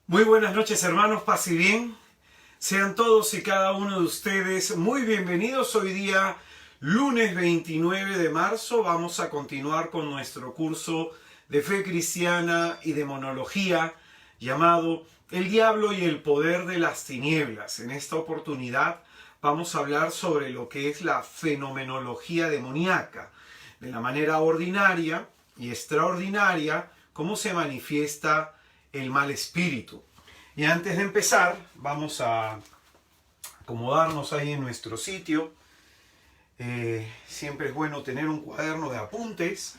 Muy buenas noches, hermanos, paz y bien. Sean todos y cada uno de ustedes muy bienvenidos. Hoy día, lunes 29 de marzo, vamos a continuar con nuestro curso de fe cristiana y demonología llamado El diablo y el poder de las tinieblas. En esta oportunidad vamos a hablar sobre lo que es la fenomenología demoníaca, de la manera ordinaria y extraordinaria, cómo se manifiesta el mal espíritu. Y antes de empezar, vamos a acomodarnos ahí en nuestro sitio. Siempre es bueno tener un cuaderno de apuntes.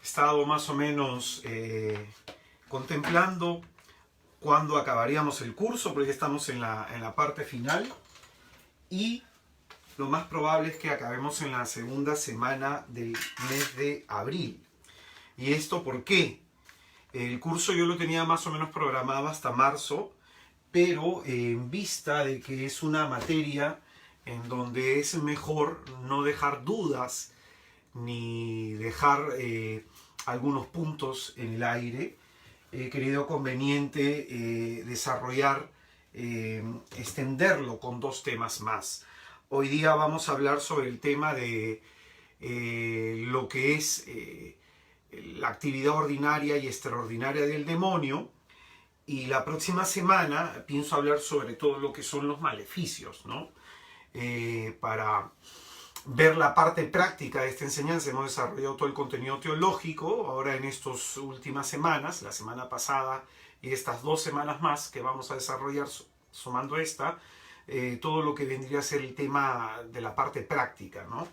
He estado más o menos contemplando cuándo acabaríamos el curso, porque ya estamos en la parte final. Y lo más probable es que acabemos en la segunda semana del mes de abril. ¿Y esto por qué? El curso yo lo tenía más o menos programado hasta marzo, pero en vista de que es una materia en donde es mejor no dejar dudas ni dejar algunos puntos en el aire, he querido conveniente desarrollar, extenderlo con dos temas más. Hoy día vamos a hablar sobre el tema de lo que es la actividad ordinaria y extraordinaria del demonio, y la próxima semana pienso hablar sobre todo lo que son los maleficios, ¿no? Para ver la parte práctica de esta enseñanza hemos desarrollado todo el contenido teológico. Ahora en estas últimas semanas, la semana pasada y estas 2 semanas más que vamos a desarrollar sumando esta, todo lo que vendría a ser el tema de la parte práctica, ¿no?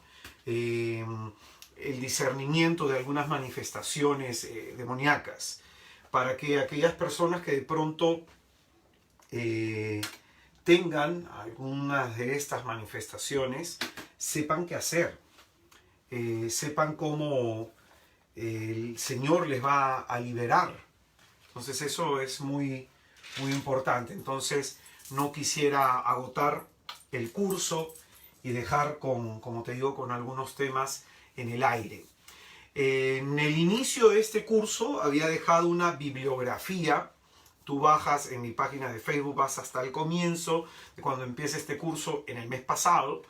El discernimiento de algunas manifestaciones demoníacas, para que aquellas personas que de pronto tengan algunas de estas manifestaciones sepan qué hacer, sepan cómo el Señor les va a liberar. Entonces eso es muy, muy importante. Entonces no quisiera agotar el curso y dejar como te digo, con algunos temas en el aire. En el inicio de este curso había dejado una bibliografía. Tú bajas en mi página de Facebook, vas hasta el comienzo de cuando empieza este curso en el mes pasado,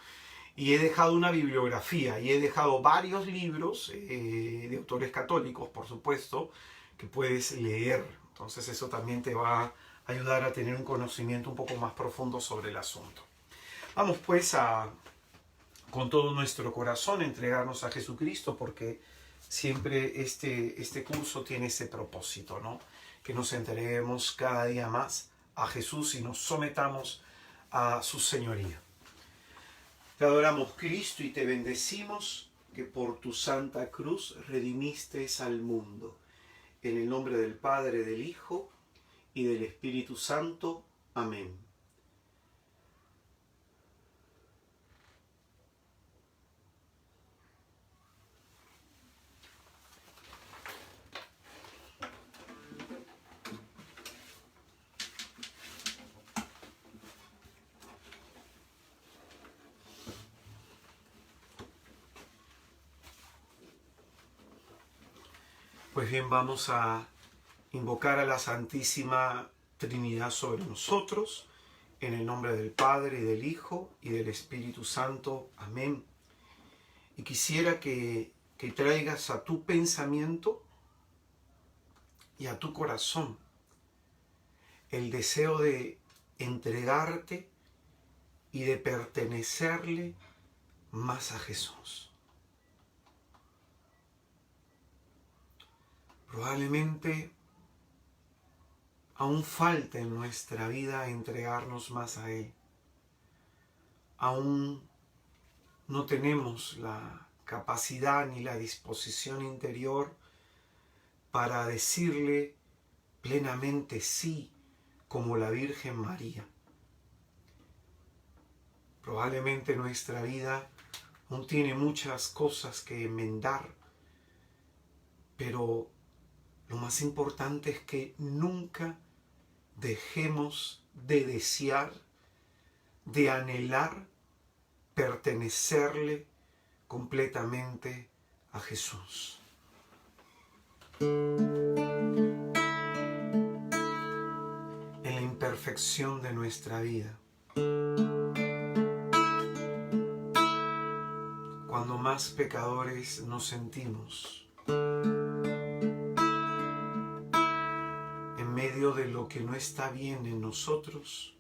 y he dejado una bibliografía y he dejado varios libros de autores católicos, por supuesto, que puedes leer. Entonces eso también te va a ayudar a tener un conocimiento un poco más profundo sobre el asunto. Vamos pues a, con todo nuestro corazón, entregarnos a Jesucristo, porque siempre este curso tiene ese propósito, ¿no? Que nos entreguemos cada día más a Jesús y nos sometamos a su señoría. Te adoramos, Cristo, y te bendecimos que por tu santa cruz redimiste al mundo. En el nombre del Padre, del Hijo y del Espíritu Santo. Amén. Pues bien, vamos a invocar a la Santísima Trinidad sobre nosotros, en el nombre del Padre, y del Hijo, y del Espíritu Santo. Amén. Y quisiera que traigas a tu pensamiento y a tu corazón el deseo de entregarte y de pertenecerle más a Jesús. Probablemente aún falta en nuestra vida entregarnos más a Él. Aún no tenemos la capacidad ni la disposición interior para decirle plenamente sí, como la Virgen María. Probablemente nuestra vida aún tiene muchas cosas que enmendar, pero lo más importante es que nunca dejemos de desear, de anhelar, pertenecerle completamente a Jesús. imperfección de nuestra vida. Cuando más pecadores nos sentimos, en medio de lo que no está bien en nosotros,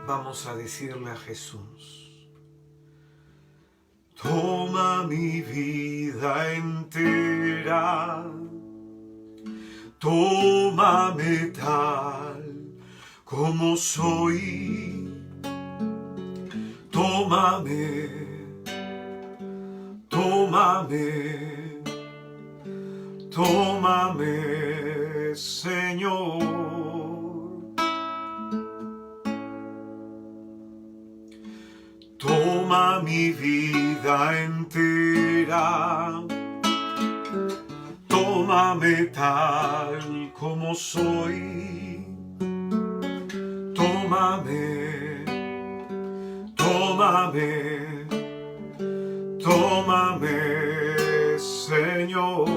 vamos a decirle a Jesús: toma mi vida entera, tómame tal como soy, tómame, tómame, tómame, Señor. Toma mi vida entera, tómame tal como soy, tómame, tómame, tómame, Señor.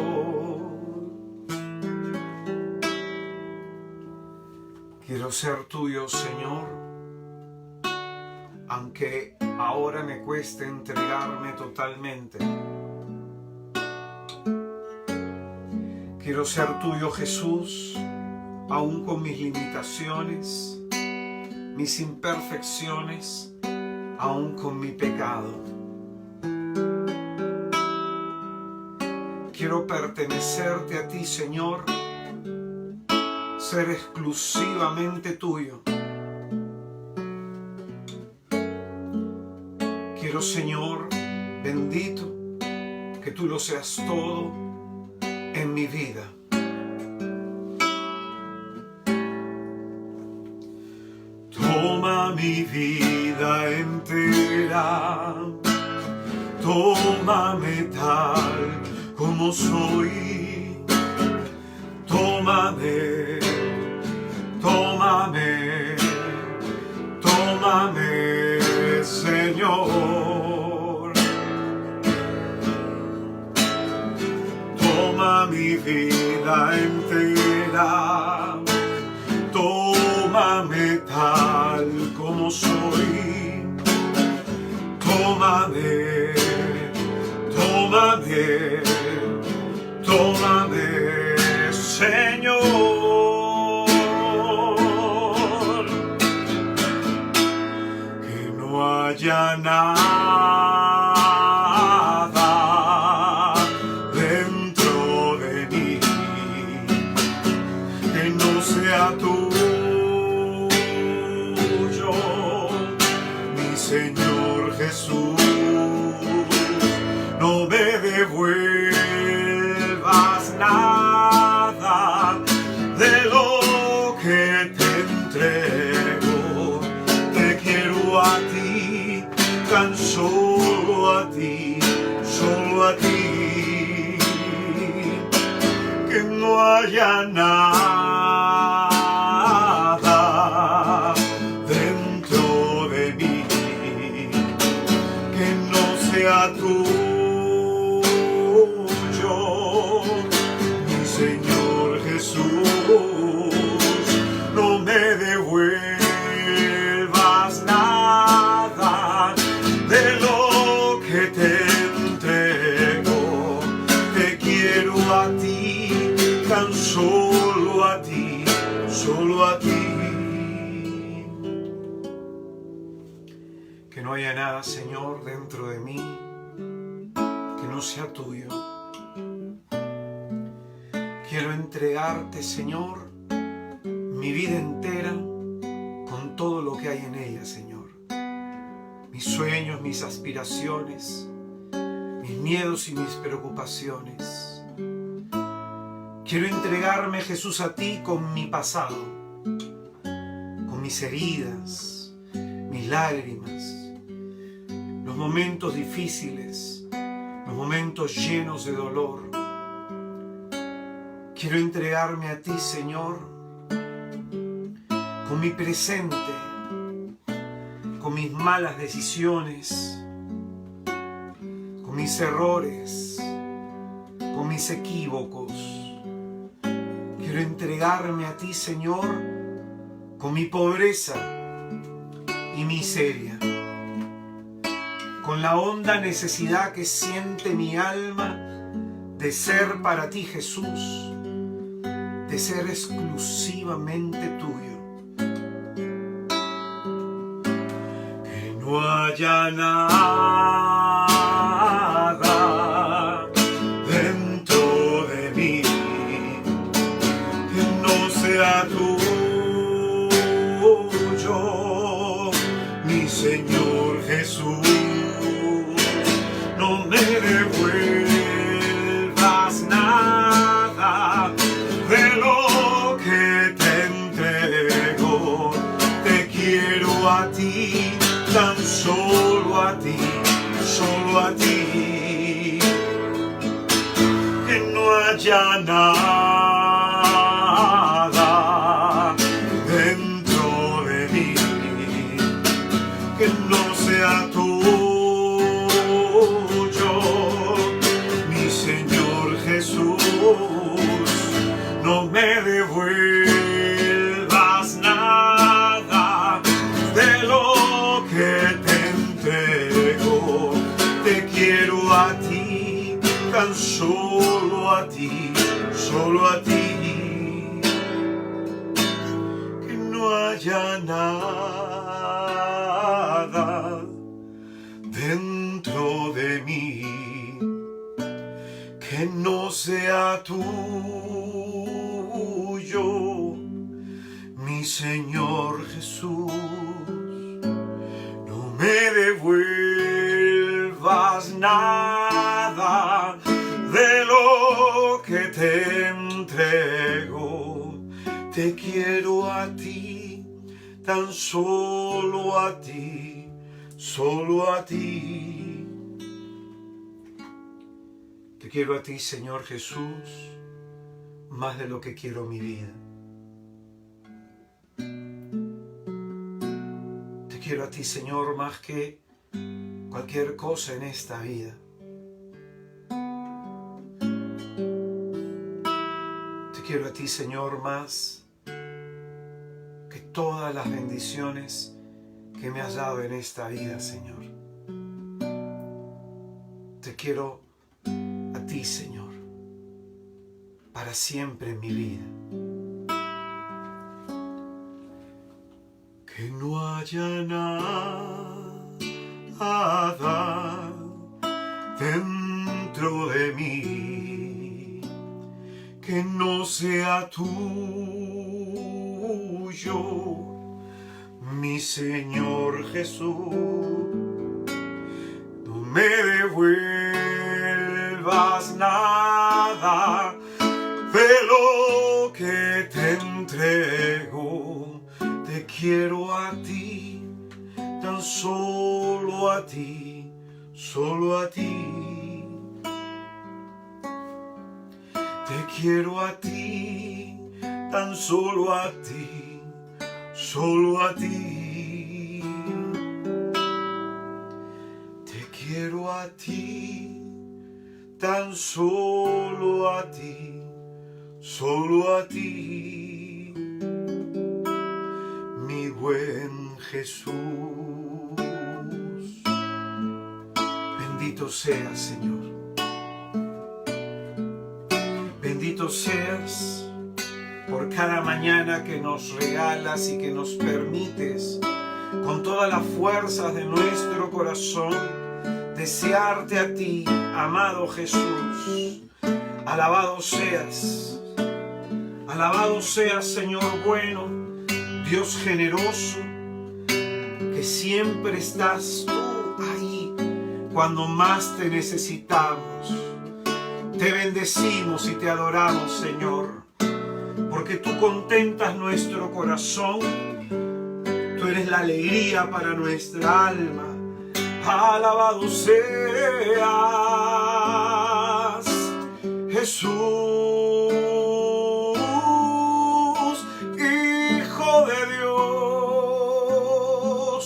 Quiero ser tuyo, Señor, aunque ahora me cueste entregarme totalmente. Quiero ser tuyo, Jesús, aún con mis limitaciones, mis imperfecciones, aún con mi pecado. Quiero pertenecerte a ti, Señor, ser exclusivamente tuyo. Quiero, Señor, bendito, que tú lo seas todo en mi vida. Toma mi vida entera, tómame tal como soy, tómame, tómame, tómame, Señor. Toma mi vida entera, tómame tal como soy, tómame, tómame, tómame, Señor. Que no haya nada dentro de mí que no sea tuyo, mi Señor Jesús. No me devuelvas nada de lo que te entrego. Te quiero a ti, tan solo a ti, solo a ti. Que no haya nada dentro de mí que no sea tuyo, mi Señor Jesús. No me devuelvas nada de lo que te entrego. Te quiero a ti, tan solo a ti, solo a ti. Que no haya nada, Señor, dentro de mí que no sea tuyo. Quiero entregarte, Señor, mi vida entera con todo lo que hay en ella, Señor. Mis sueños, mis aspiraciones, mis miedos y mis preocupaciones. Quiero entregarme, Jesús, a ti con mi pasado, con mis heridas, mis lágrimas, los momentos difíciles, los momentos llenos de dolor. Quiero entregarme a ti, Señor, con mi presente, con mis malas decisiones, con mis errores, con mis equívocos. Quiero entregarme a ti, Señor, con mi pobreza y miseria, con la honda necesidad que siente mi alma de ser para ti, Jesús, de ser exclusivamente tuyo. Que no haya nada dentro de mí que no sea tuyo, mi Señor Jesús. No me devuelvas nada de lo que te entrego. Te quiero a ti, tan solo a ti, solo a ti. Que no haya nada dentro de mí que no sea tuyo, mi Señor Jesús. No me devuelvas nada de lo que te entrego. Te quiero a ti, tan solo a ti, solo a ti. Que no haya nada dentro de mí que no sea tuyo, mi Señor Jesús. No me devuelvas nada de lo que te entrego. Te quiero a ti, tan solo a ti, solo a ti. Te quiero a ti, Señor Jesús, más de lo que quiero mi vida. Te quiero a ti, Señor, más que cualquier cosa en esta vida. Te quiero a ti, Señor, más que todas las bendiciones que me has dado en esta vida, Señor. Te quiero a ti, Señor, para siempre en mi vida. Que no haya nada dentro de mí que no sea tuyo, mi Señor Jesús. No me devuelvas nada de lo que te entrego. Te quiero a ti, tan solo a ti, solo a ti. Te quiero a ti, tan solo a ti, solo a ti. Te quiero a ti, tan solo a ti, solo a ti, mi buen Jesús. Bendito seas, Señor. Bendito seas por cada mañana que nos regalas y que nos permites, con todas las fuerzas de nuestro corazón, desearte a ti, amado Jesús. Alabado seas, Señor bueno, Dios generoso, que siempre estás tú ahí cuando más te necesitamos. Te bendecimos y te adoramos, Señor, porque tú contentas nuestro corazón. Tú eres la alegría para nuestra alma. Alabado seas, Jesús, Hijo de Dios.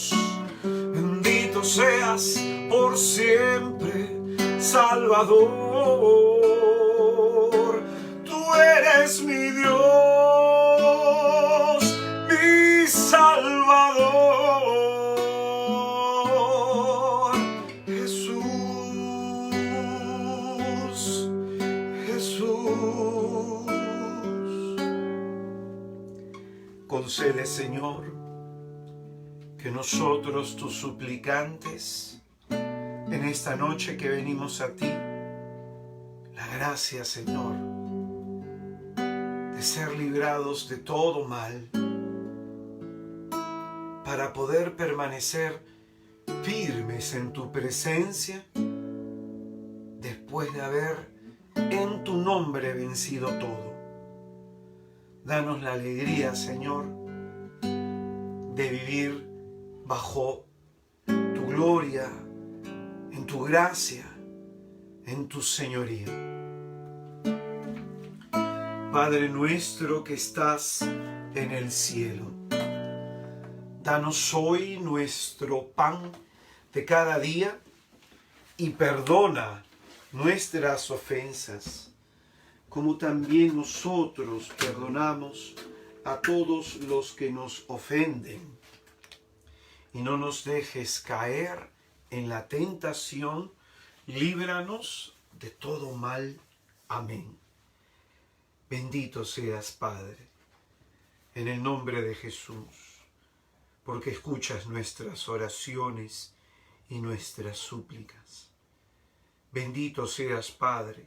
Bendito seas por siempre, Salvador. Tú eres es mi Dios, mi Salvador. Jesús, Jesús. Concede, Señor, que nosotros, tus suplicantes, en esta noche que venimos a ti, la gracia, Señor, de ser librados de todo mal, para poder permanecer firmes en tu presencia, después de haber en tu nombre vencido todo. Danos la alegría, Señor, de vivir bajo tu gloria, en tu gracia, en tu señoría. Padre nuestro que estás en el cielo, danos hoy nuestro pan de cada día y perdona nuestras ofensas, como también nosotros perdonamos a todos los que nos ofenden. Y no nos dejes caer en la tentación, líbranos de todo mal. Amén. Bendito seas, Padre, en el nombre de Jesús, porque escuchas nuestras oraciones y nuestras súplicas. Bendito seas, Padre,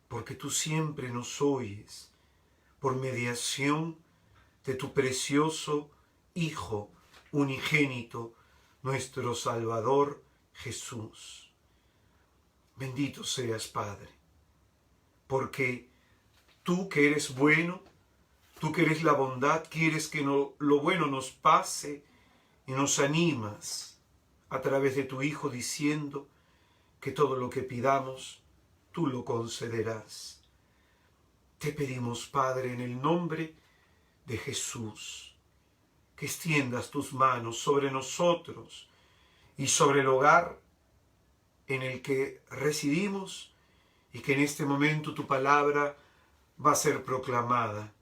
porque tú siempre nos oyes por mediación de tu precioso Hijo unigénito, nuestro Salvador Jesús. Bendito seas, Padre, porque tú que eres bueno, tú que eres la bondad, quieres que lo bueno nos pase y nos animas a través de tu Hijo diciendo que todo lo que pidamos, tú lo concederás. Te pedimos, Padre, en el nombre de Jesús, que extiendas tus manos sobre nosotros y sobre el hogar en el que residimos y que en este momento tu palabra va a ser proclamada.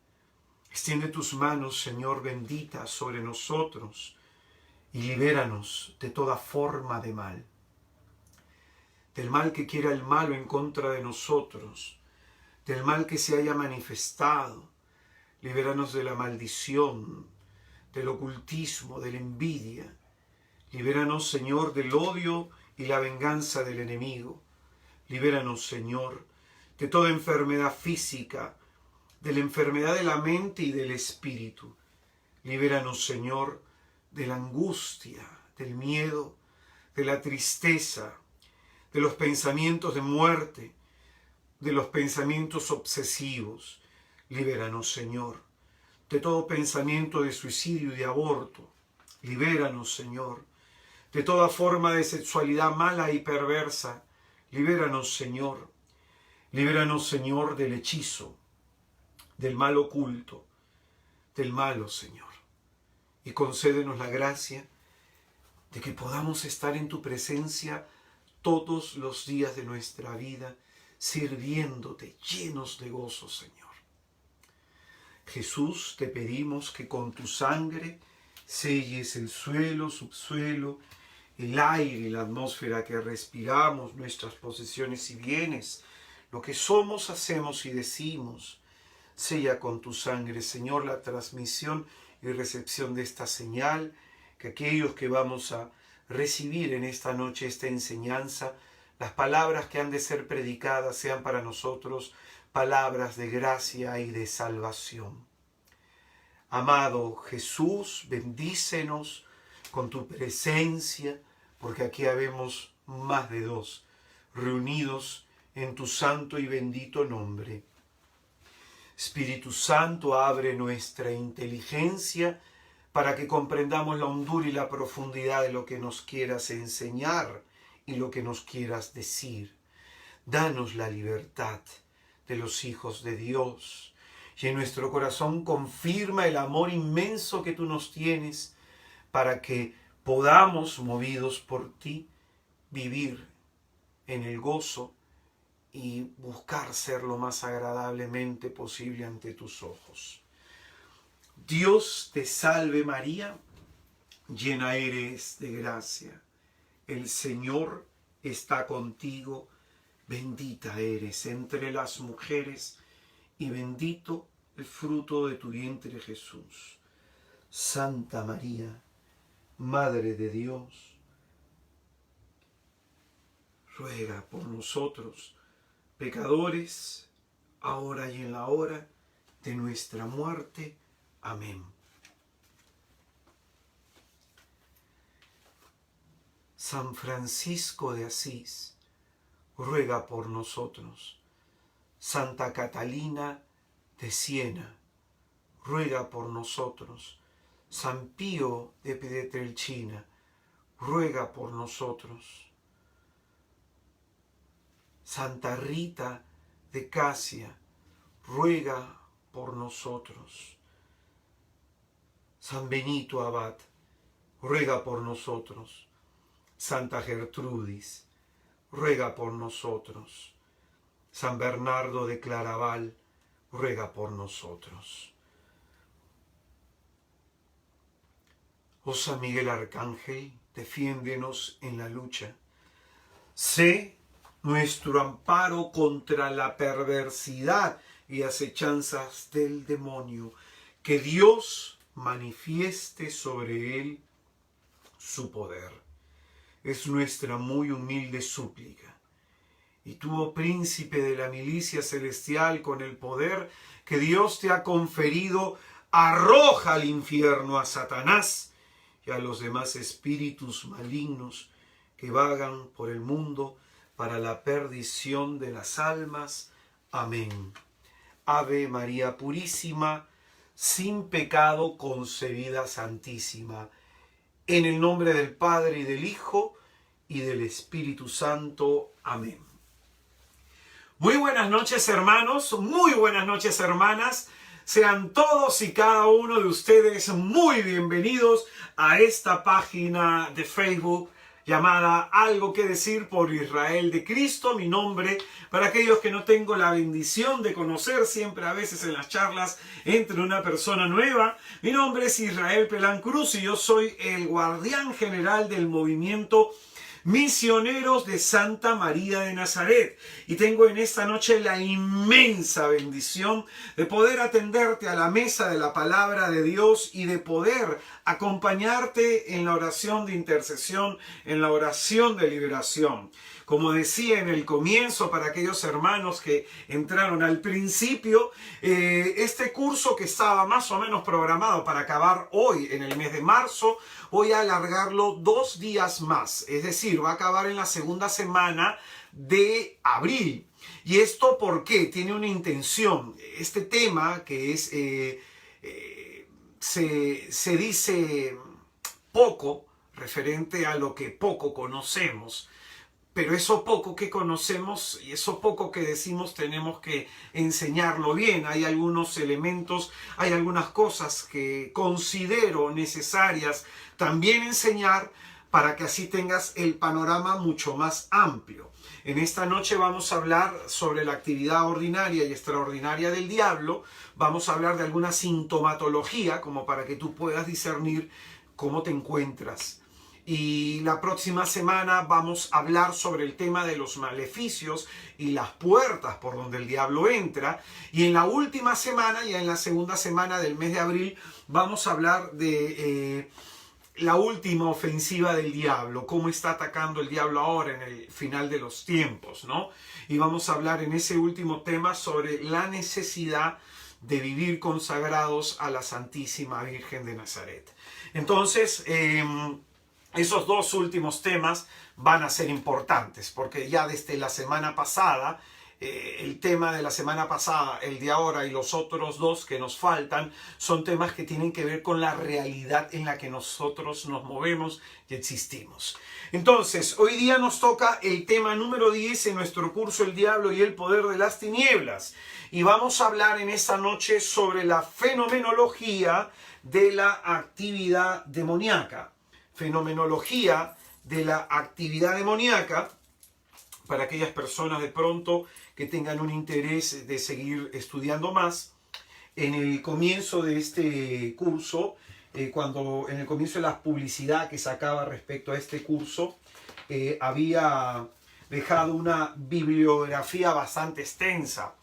Extiende tus manos, Señor, bendita sobre nosotros y libéranos de toda forma de mal. Del mal que quiera el malo en contra de nosotros, del mal que se haya manifestado. Libéranos de la maldición, del ocultismo, de la envidia. Libéranos, Señor, del odio y la venganza del enemigo. Libéranos, Señor, de toda enfermedad física, de la enfermedad de la mente y del espíritu. Libéranos, Señor, de la angustia, del miedo, de la tristeza, de los pensamientos de muerte, de los pensamientos obsesivos. Libéranos, Señor, de todo pensamiento de suicidio y de aborto. Libéranos, Señor, de toda forma de sexualidad mala y perversa. Libéranos, Señor. Libéranos, Señor, del hechizo, del mal oculto, del malo, Señor. Y concédenos la gracia de que podamos estar en tu presencia todos los días de nuestra vida, sirviéndote, llenos de gozo, Señor. Jesús, te pedimos que con tu sangre selles el suelo, subsuelo, el aire y la atmósfera que respiramos, nuestras posesiones y bienes, lo que somos, hacemos y decimos. Sella con tu sangre, Señor, la transmisión y recepción de esta señal, que aquellos que vamos a recibir en esta noche esta enseñanza, las palabras que han de ser predicadas sean para nosotros palabras de gracia y de salvación. Amado Jesús, bendícenos con tu presencia, porque aquí habemos más de dos, reunidos en tu santo y bendito nombre. Espíritu Santo, abre nuestra inteligencia para que comprendamos la hondura y la profundidad de lo que nos quieras enseñar y lo que nos quieras decir. Danos la libertad de los hijos de Dios, y en nuestro corazón confirma el amor inmenso que tú nos tienes para que podamos, movidos por ti, vivir en el gozo y buscar ser lo más agradablemente posible ante tus ojos. Dios te salve María, llena eres de gracia. El Señor está contigo, bendita eres entre las mujeres y bendito el fruto de tu vientre Jesús. Santa María, Madre de Dios, ruega por nosotros, pecadores, ahora y en la hora de nuestra muerte. Amén. San Francisco de Asís, ruega por nosotros. Santa Catalina de Siena, ruega por nosotros. San Pío de Pietrelcina, ruega por nosotros. Santa Rita de Casia, ruega por nosotros. San Benito Abad, ruega por nosotros. Santa Gertrudis, ruega por nosotros. San Bernardo de Claraval, ruega por nosotros. Oh San Miguel Arcángel, defiéndenos en la lucha. Sé nuestro amparo contra la perversidad y acechanzas del demonio. Que Dios manifieste sobre él su poder. Es nuestra muy humilde súplica. Y tú, oh príncipe de la milicia celestial, con el poder que Dios te ha conferido, arroja al infierno a Satanás y a los demás espíritus malignos que vagan por el mundo para la perdición de las almas. Amén. Ave María Purísima, sin pecado concebida, Santísima. En el nombre del Padre y del Hijo y del Espíritu Santo. Amén. Muy buenas noches, hermanos, muy buenas noches, hermanas. Sean todos y cada uno de ustedes muy bienvenidos a esta página de Facebook llamada Algo que Decir por Israel de Cristo. Mi nombre, para aquellos que no tengo la bendición de conocer siempre a veces en las charlas entre una persona nueva, mi nombre es Israel Pelán Cruz y yo soy el guardián general del movimiento Misioneros de Santa María de Nazaret. Y tengo en esta noche la inmensa bendición de poder atenderte a la mesa de la palabra de Dios y de poder acompañarte en la oración de intercesión, en la oración de liberación. Como decía en el comienzo, para aquellos hermanos que entraron al principio, este curso que estaba más o menos programado para acabar hoy en el mes de marzo, voy a alargarlo 2 días más. Es decir, va a acabar en la segunda semana de abril. ¿Y esto por qué? Tiene una intención. Este tema que es, se dice poco, referente a lo que poco conocemos. Pero eso poco que conocemos y eso poco que decimos tenemos que enseñarlo bien. Hay algunos elementos, hay algunas cosas que considero necesarias también enseñar para que así tengas el panorama mucho más amplio. En esta noche vamos a hablar sobre la actividad ordinaria y extraordinaria del diablo. Vamos a hablar de alguna sintomatología como para que tú puedas discernir cómo te encuentras. Y la próxima semana vamos a hablar sobre el tema de los maleficios y las puertas por donde el diablo entra. Y en la última semana, ya en la segunda semana del mes de abril, vamos a hablar de la última ofensiva del diablo, cómo está atacando el diablo ahora en el final de los tiempos, ¿no? Y vamos a hablar en ese último tema sobre la necesidad de vivir consagrados a la Santísima Virgen de Nazaret. Entonces, esos 2 últimos temas van a ser importantes, porque ya desde la semana pasada, el tema de la semana pasada, el de ahora y los otros 2 que nos faltan, son temas que tienen que ver con la realidad en la que nosotros nos movemos y existimos. Entonces, hoy día nos toca el tema número 10 en nuestro curso El Diablo y el Poder de las Tinieblas. Y vamos a hablar en esta noche sobre la fenomenología de la actividad demoníaca. Fenomenología de la actividad demoníaca, para aquellas personas de pronto que tengan un interés de seguir estudiando más. En el comienzo de este curso, cuando en el comienzo de la publicidad que sacaba respecto a este curso, había dejado una bibliografía bastante extensa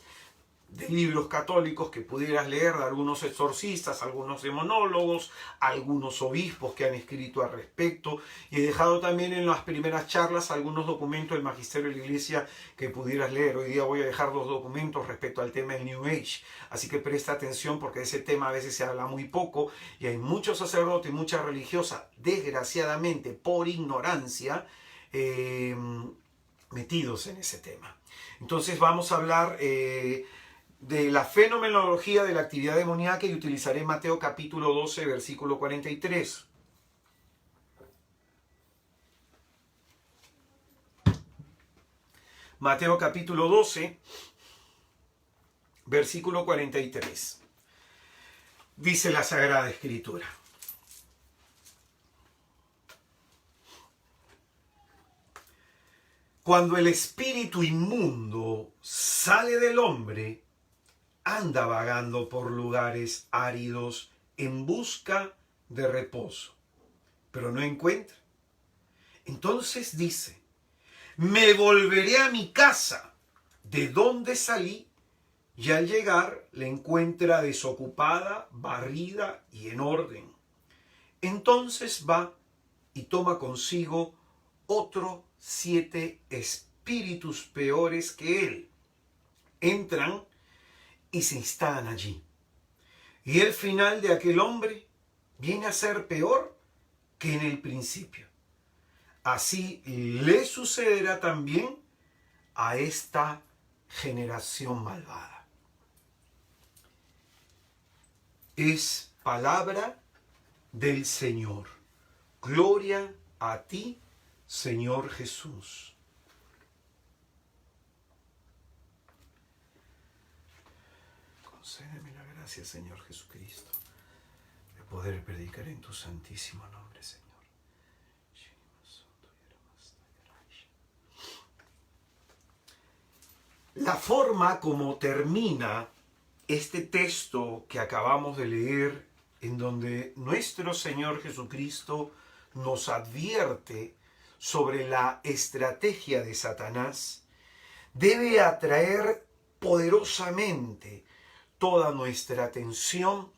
de libros católicos que pudieras leer, de algunos exorcistas, algunos demonólogos, algunos obispos que han escrito al respecto, y he dejado también en las primeras charlas algunos documentos del magisterio de la iglesia que pudieras leer. Hoy día voy a dejar 2 documentos respecto al tema del New Age, así que presta atención porque de ese tema a veces se habla muy poco y hay muchos sacerdotes y muchas religiosas, desgraciadamente por ignorancia, metidos en ese tema. Entonces vamos a hablar de la fenomenología de la actividad demoníaca y utilizaré Mateo capítulo 12, versículo 43. Mateo capítulo 12, versículo 43. Dice la Sagrada Escritura: cuando el espíritu inmundo sale del hombre, anda vagando por lugares áridos en busca de reposo, pero no encuentra. Entonces dice: me volveré a mi casa, de donde salí, y al llegar la encuentra desocupada, barrida y en orden. Entonces va y toma consigo otros 7 espíritus peores que él. Entran y se instalan allí. Y el final de aquel hombre viene a ser peor que en el principio. Así le sucederá también a esta generación malvada. Es palabra del Señor. Gloria a ti, Señor Jesús. Concédeme la gracia, Señor Jesucristo, de poder predicar en tu santísimo nombre, Señor. La forma como termina este texto que acabamos de leer, en donde nuestro Señor Jesucristo nos advierte sobre la estrategia de Satanás, debe atraer poderosamente toda nuestra atención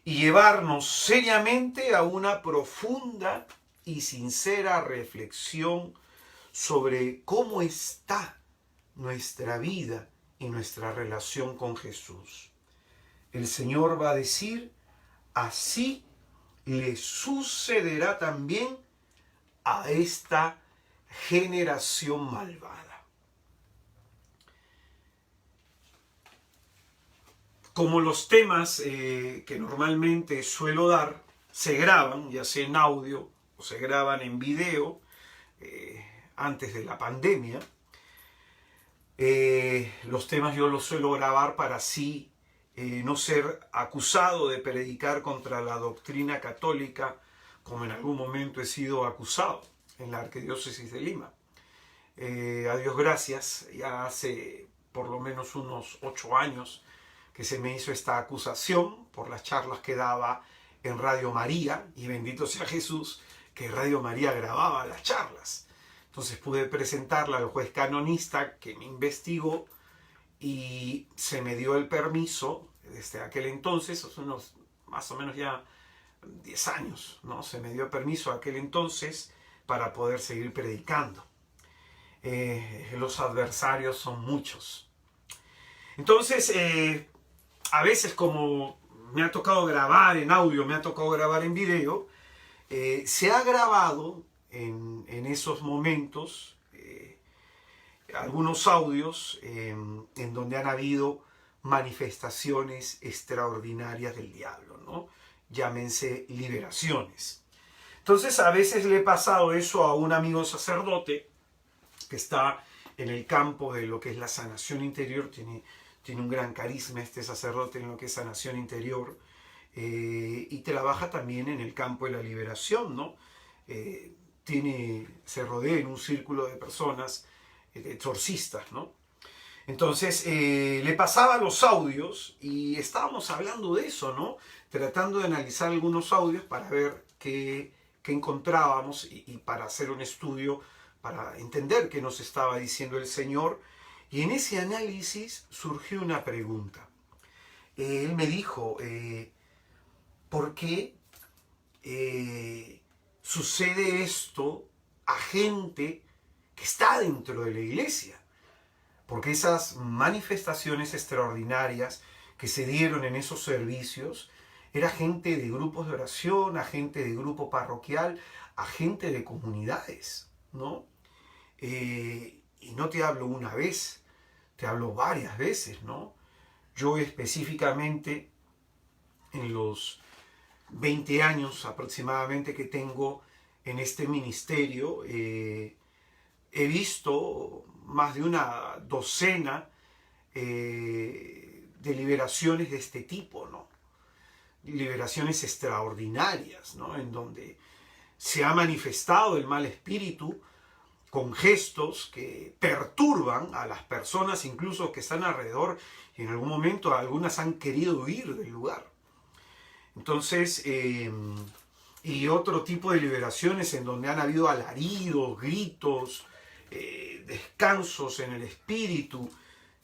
y llevarnos seriamente a una profunda y sincera reflexión sobre cómo está nuestra vida y nuestra relación con Jesús. El Señor va a decir: así le sucederá también a esta generación malvada. Como los temas que normalmente suelo dar se graban, ya sea en audio o se graban en video, antes de la pandemia, los temas yo los suelo grabar para así no ser acusado de predicar contra la doctrina católica, como en algún momento he sido acusado en la Arquidiócesis de Lima. A Dios gracias, ya hace por lo menos unos 8 años que se me hizo esta acusación por las charlas que daba en Radio María, y bendito sea Jesús que Radio María grababa las charlas. Entonces pude presentarla al juez canonista que me investigó y se me dio el permiso desde aquel entonces, unos más o menos ya 10 años, ¿no? Se me dio permiso aquel entonces para poder seguir predicando. Los adversarios son muchos. Entonces, a veces, como me ha tocado grabar en audio, me ha tocado grabar en video, se ha grabado en esos momentos algunos audios en donde han habido manifestaciones extraordinarias del diablo, ¿no? Llámense liberaciones. Entonces, a veces le he pasado eso a un amigo sacerdote que está en el campo de lo que es la sanación interior. Tiene un gran carisma este sacerdote en lo que es sanación interior, y trabaja también en el campo de la liberación, ¿no? Se rodea en un círculo de personas exorcistas, ¿no? Entonces le pasaba los audios y estábamos hablando de eso, ¿no? Tratando de analizar algunos audios para ver qué encontrábamos y para hacer un estudio, para entender qué nos estaba diciendo el Señor. Y en ese análisis surgió una pregunta. Él me dijo, ¿por qué sucede esto a gente que está dentro de la iglesia? Porque esas manifestaciones extraordinarias que se dieron en esos servicios era gente de grupos de oración, a gente de grupo parroquial, a gente de comunidades, ¿no? Y no te hablo una vez, te hablo varias veces, ¿no? Yo específicamente, en los 20 años aproximadamente que tengo en este ministerio, he visto más de una docena de liberaciones de este tipo, ¿no? Liberaciones extraordinarias, ¿no? En donde se ha manifestado el mal espíritu con gestos que perturban a las personas incluso que están alrededor, y en algún momento algunas han querido huir del lugar. Entonces, y otro tipo de liberaciones en donde han habido alaridos, gritos, descansos en el espíritu,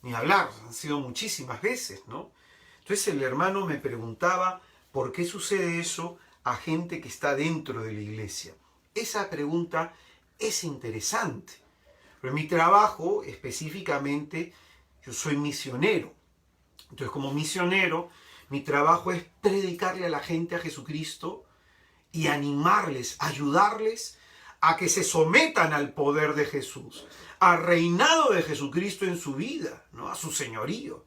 ni hablar, han sido muchísimas veces, ¿no? Entonces el hermano me preguntaba, ¿por qué sucede eso a gente que está dentro de la iglesia? Esa pregunta es interesante. Pero en mi trabajo, específicamente, yo soy misionero. Entonces, como misionero, mi trabajo es predicarle a la gente a Jesucristo y animarles, ayudarles a que se sometan al poder de Jesús, al reinado de Jesucristo en su vida, ¿no? A su señorío,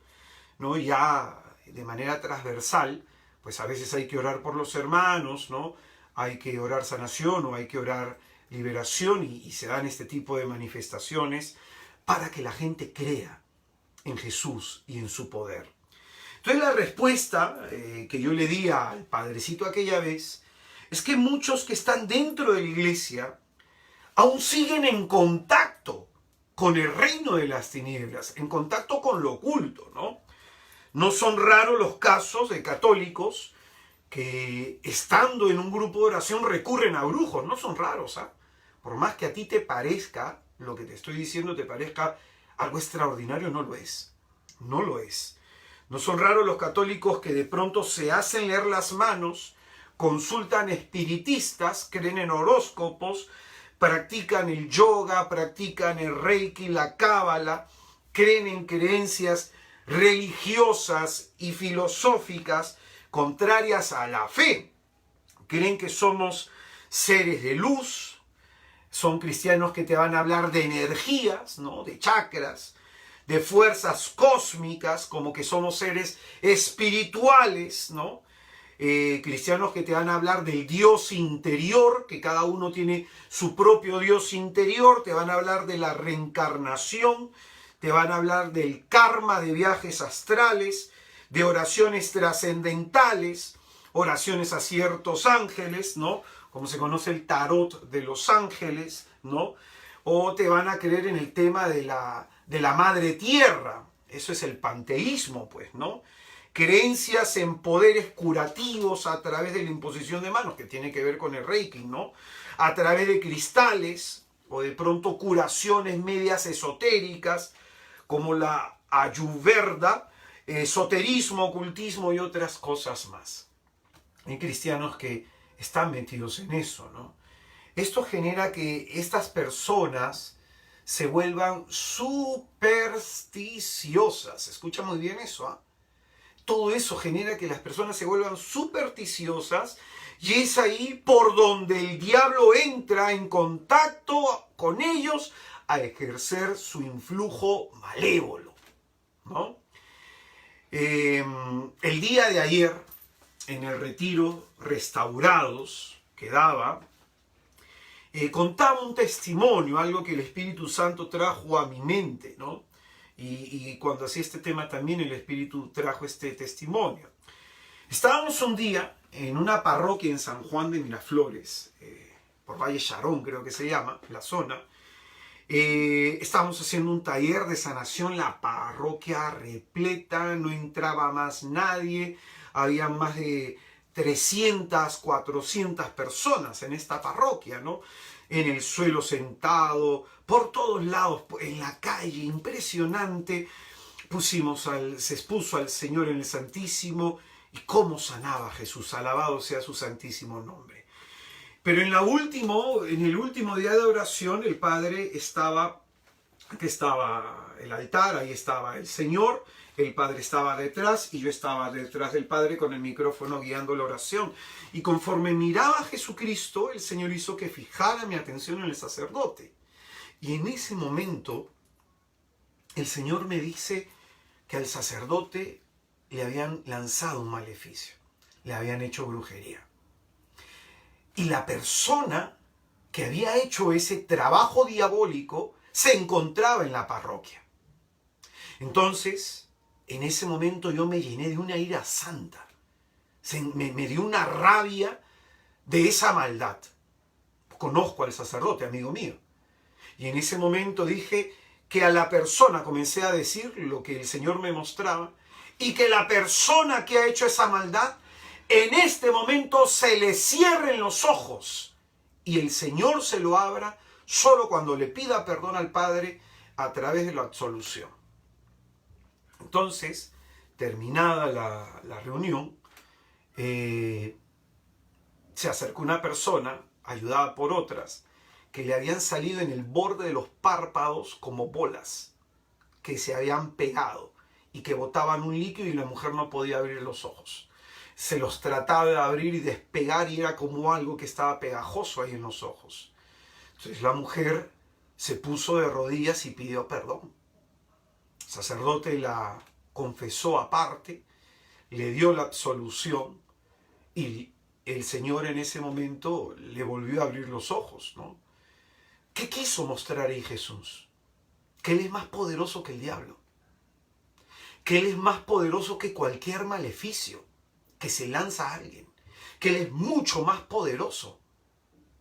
¿no? Ya de manera transversal, pues a veces hay que orar por los hermanos, ¿no? Hay que orar sanación o hay que orar liberación y se dan este tipo de manifestaciones para que la gente crea en Jesús y en su poder. Entonces la respuesta que yo le di al padrecito aquella vez es que muchos que están dentro de la iglesia aún siguen en contacto con el reino de las tinieblas, en contacto con lo oculto, ¿no? No son raros los casos de católicos que estando en un grupo de oración recurren a brujos, no son raros, ¿ah? Por más que a ti te parezca, lo que te estoy diciendo te parezca algo extraordinario, no lo es, no lo es. No son raros los católicos que de pronto se hacen leer las manos, consultan espiritistas, creen en horóscopos, practican el yoga, practican el reiki, la cábala, creen en creencias religiosas y filosóficas contrarias a la fe. Creen que somos seres de luz, son cristianos que te van a hablar de energías, ¿no? De chakras, de fuerzas cósmicas, como que somos seres espirituales, ¿no? Cristianos que te van a hablar del Dios interior, que cada uno tiene su propio Dios interior, te van a hablar de la reencarnación, te van a hablar del karma de viajes astrales, de oraciones trascendentales, oraciones a ciertos ángeles, ¿no? Como se conoce el tarot de los ángeles, ¿no? O te van a creer en el tema de la madre tierra, eso es el panteísmo, pues, ¿no? Creencias en poderes curativos a través de la imposición de manos, que tiene que ver con el reiki, ¿no? A través de cristales, o de pronto curaciones medias esotéricas, como la ayurveda, esoterismo, ocultismo y otras cosas más. Hay cristianos que están metidos en eso, ¿no? Esto genera que estas personas se vuelvan supersticiosas. Escucha muy bien eso, ¿ah? Todo eso genera que las personas se vuelvan supersticiosas y es ahí por donde el diablo entra en contacto con ellos a ejercer su influjo malévolo, ¿no? El día de ayer, en el retiro Restaurados que daba, contaba un testimonio, algo que el Espíritu Santo trajo a mi mente, ¿no? Y cuando hacía este tema también el Espíritu trajo este testimonio. Estábamos un día en una parroquia en San Juan de Miraflores, por Valle Charón creo que se llama, la zona, Estábamos haciendo un taller de sanación, la parroquia repleta, no entraba más nadie, había más de 300, 400 personas en esta parroquia, ¿no? En el suelo sentado, por todos lados, en la calle, impresionante. Se expuso al Señor en el Santísimo y cómo sanaba Jesús, alabado sea su santísimo nombre. Pero en el último día de oración, el Padre estaba el altar, ahí estaba el Señor, el Padre estaba detrás y yo estaba detrás del Padre con el micrófono guiando la oración. Y conforme miraba a Jesucristo, el Señor hizo que fijara mi atención en el sacerdote. Y en ese momento, el Señor me dice que al sacerdote le habían lanzado un maleficio, le habían hecho brujería. Y la persona que había hecho ese trabajo diabólico se encontraba en la parroquia. Entonces, en ese momento yo me llené de una ira santa. Me dio una rabia de esa maldad. Conozco al sacerdote, amigo mío. Y en ese momento dije que a la persona, comencé a decir lo que el Señor me mostraba, y que la persona que ha hecho esa maldad, en este momento se le cierren los ojos y el Señor se lo abra solo cuando le pida perdón al Padre a través de la absolución. Entonces, terminada la reunión, se acercó una persona, ayudada por otras, que le habían salido en el borde de los párpados como bolas, que se habían pegado y que botaban un líquido y la mujer no podía abrir los ojos. Se los trataba de abrir y despegar y era como algo que estaba pegajoso ahí en los ojos. Entonces la mujer se puso de rodillas y pidió perdón. El sacerdote la confesó aparte, le dio la absolución y el Señor en ese momento le volvió a abrir los ojos, ¿no? ¿Qué quiso mostrar ahí Jesús? Que Él es más poderoso que el diablo. Que Él es más poderoso que cualquier maleficio que se lanza a alguien. Que Él es mucho más poderoso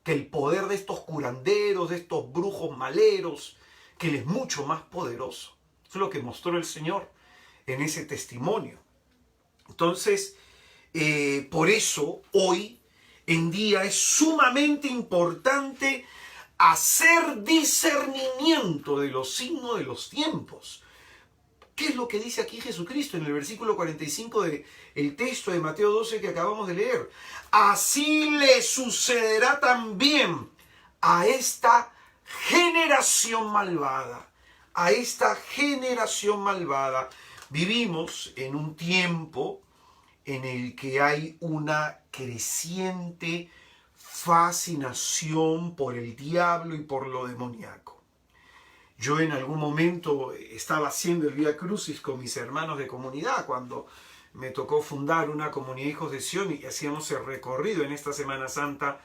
que el poder de estos curanderos, de estos brujos maleros. Que Él es mucho más poderoso. Eso es lo que mostró el Señor en ese testimonio. Entonces, por eso hoy en día es sumamente importante hacer discernimiento de los signos de los tiempos. ¿Qué es lo que dice aquí Jesucristo en el versículo 45 del texto de Mateo 12 que acabamos de leer? Así le sucederá también a esta generación malvada. A esta generación malvada. Vivimos en un tiempo en el que hay una creciente fascinación por el diablo y por lo demoníaco. Yo en algún momento estaba haciendo el Vía Crucis con mis hermanos de comunidad cuando me tocó fundar una comunidad Hijos de Sion y hacíamos el recorrido en esta Semana Santa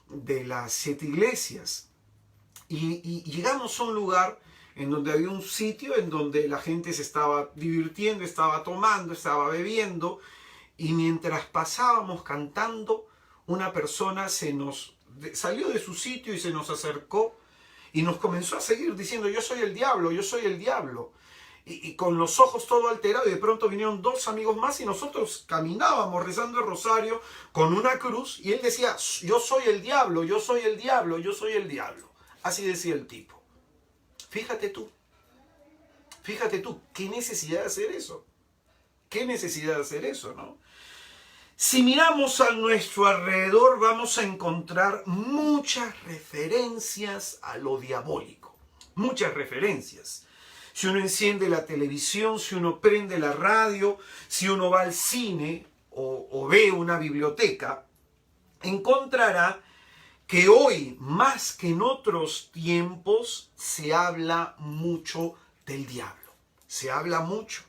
de las 7 iglesias. Y llegamos a un lugar en donde había un sitio en donde la gente se estaba divirtiendo, estaba tomando, estaba bebiendo, y mientras pasábamos cantando, una persona salió de su sitio y se nos acercó y nos comenzó a seguir diciendo: yo soy el diablo, yo soy el diablo. Y con los ojos todo alterado, y de pronto vinieron 2 amigos más y nosotros caminábamos rezando el rosario con una cruz y él decía: yo soy el diablo, yo soy el diablo, yo soy el diablo. Así decía el tipo. Fíjate tú, qué necesidad de hacer eso. Qué necesidad de hacer eso, ¿no? Si miramos a nuestro alrededor vamos a encontrar muchas referencias a lo diabólico. Muchas referencias. Si uno enciende la televisión, si uno prende la radio, si uno va al cine o ve una biblioteca, encontrará que hoy, más que en otros tiempos, se habla mucho del diablo. Se habla mucho.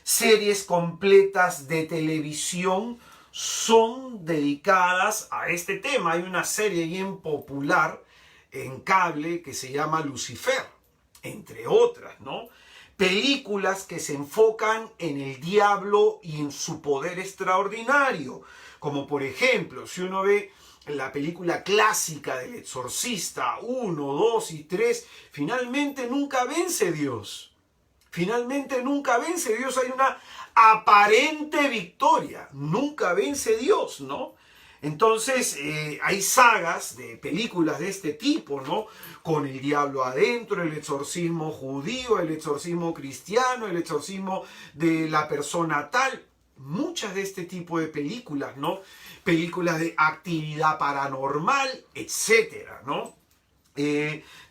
Series completas de televisión son dedicadas a este tema. Hay una serie bien popular en cable que se llama Lucifer, entre otras, ¿no? Películas que se enfocan en el diablo y en su poder extraordinario, como por ejemplo, si uno ve la película clásica del exorcista, 1, 2 y 3, finalmente nunca vence Dios. Finalmente nunca vence Dios. Hay una aparente victoria. Nunca vence Dios, ¿no? Entonces, hay sagas de películas de este tipo, ¿no? Con el diablo adentro, el exorcismo judío, el exorcismo cristiano, el exorcismo de la persona tal. Muchas de este tipo de películas, ¿no? Películas de actividad paranormal, etcétera, ¿no?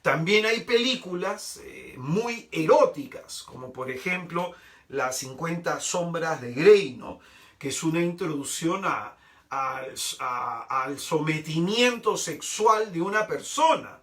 También hay películas muy eróticas, como por ejemplo Las 50 sombras de Grey, ¿no? Que es una introducción al sometimiento sexual de una persona.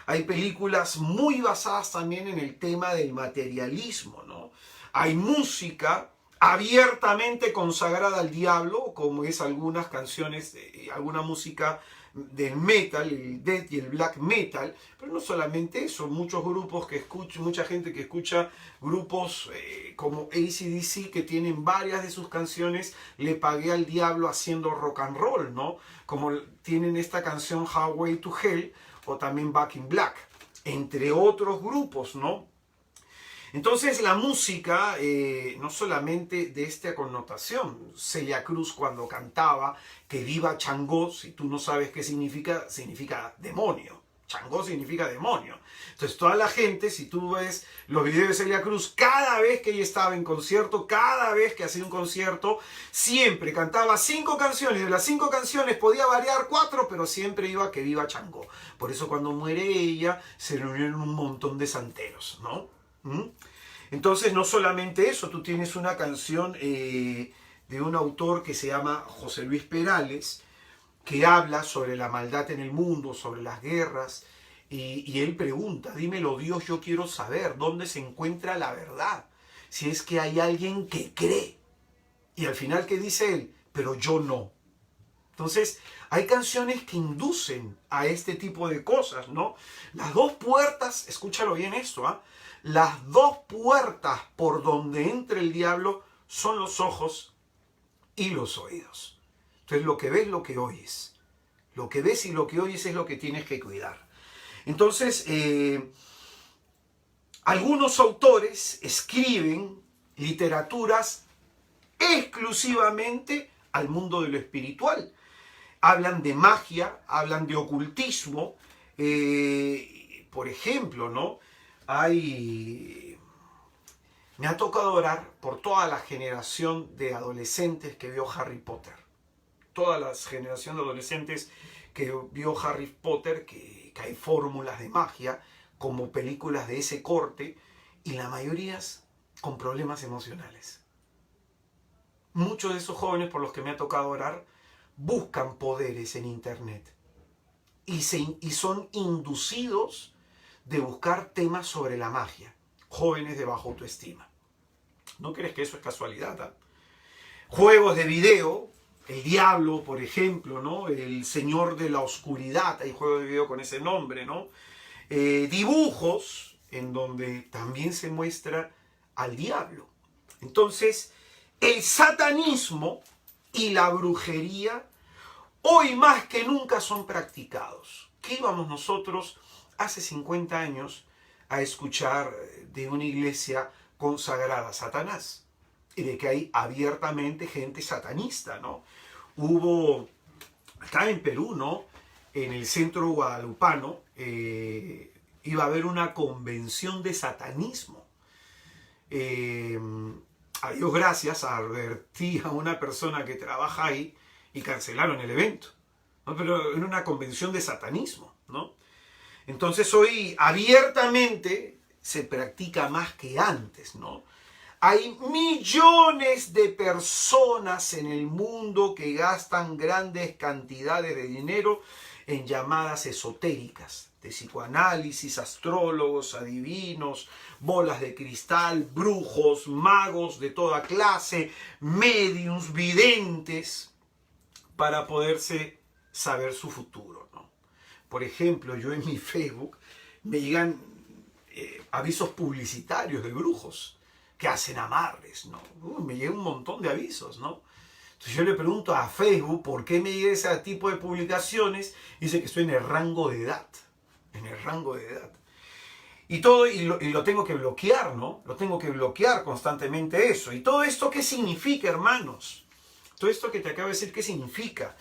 Hay películas muy basadas también en el tema del materialismo, ¿no? Hay música abiertamente consagrada al diablo, como es algunas canciones, alguna música del metal, el death y el black metal, pero no solamente eso, muchos grupos que escuchan, mucha gente que escucha grupos como AC/DC que tienen varias de sus canciones, Le pagué al diablo haciendo rock and roll, ¿no? Como tienen esta canción Highway to Hell o también Back in Black, entre otros grupos, ¿no? Entonces la música, no solamente de esta connotación, Celia Cruz cuando cantaba que viva Changó, si tú no sabes qué significa, significa demonio. Changó significa demonio. Entonces toda la gente, si tú ves los videos de Celia Cruz, cada vez que ella estaba en concierto, cada vez que hacía un concierto, siempre cantaba 5 canciones. De las 5 canciones podía variar 4, pero siempre iba que viva Changó. Por eso cuando muere ella, se reunieron un montón de santeros, ¿no? Entonces no solamente eso, tú tienes una canción de un autor que se llama José Luis Perales, que habla sobre la maldad en el mundo, sobre las guerras, y él pregunta, dímelo Dios, yo quiero saber dónde se encuentra la verdad, si es que hay alguien que cree. Y al final, ¿qué dice él? Pero yo no. Entonces, hay canciones que inducen a este tipo de cosas, ¿no? Las 2 puertas, escúchalo bien esto, ¿ah? Las 2 puertas por donde entra el diablo son los ojos y los oídos. Entonces, lo que ves, lo que oyes. Lo que ves y lo que oyes es lo que tienes que cuidar. Entonces, algunos autores escriben literaturas exclusivamente al mundo de lo espiritual. Hablan de magia, hablan de ocultismo. Por ejemplo, ¿no? Me ha tocado orar por toda la generación de adolescentes que vio Harry Potter. Toda la generación de adolescentes que vio Harry Potter, que hay fórmulas de magia, como películas de ese corte, y la mayoría con problemas emocionales. Muchos de esos jóvenes por los que me ha tocado orar buscan poderes en internet y son inducidos de buscar temas sobre la magia. Jóvenes de baja autoestima. ¿No crees que eso es casualidad? ¿Eh? Juegos de video, el diablo, por ejemplo, ¿no? El señor de la oscuridad, hay juegos de video con ese nombre, ¿no? Dibujos en donde también se muestra al diablo. Entonces, el satanismo y la brujería hoy más que nunca son practicados. ¿Qué íbamos nosotros hace 50 años a escuchar de una iglesia consagrada a Satanás? Y de que hay abiertamente gente satanista, ¿no? Hubo, acá en Perú, ¿no? En el centro guadalupano, iba a haber una convención de satanismo. A Dios gracias, advertí a una persona que trabaja ahí y cancelaron el evento, ¿no? Pero era una convención de satanismo, ¿no? Entonces hoy abiertamente se practica más que antes, ¿no? Hay millones de personas en el mundo que gastan grandes cantidades de dinero en llamadas esotéricas, de psicoanálisis, astrólogos, adivinos, bolas de cristal, brujos, magos de toda clase, médiums, videntes, para poderse saber su futuro, ¿no? Por ejemplo, yo en mi Facebook me llegan avisos publicitarios de brujos que hacen amarres, ¿no? Me llega un montón de avisos, ¿no? Entonces yo le pregunto a Facebook por qué me llega ese tipo de publicaciones. Dice que estoy en el rango de edad. En el rango de edad. Y todo, y lo tengo que bloquear, ¿no? Lo tengo que bloquear constantemente eso. ¿Y todo esto qué significa, hermanos? Todo esto que te acabo de decir, ¿qué significa?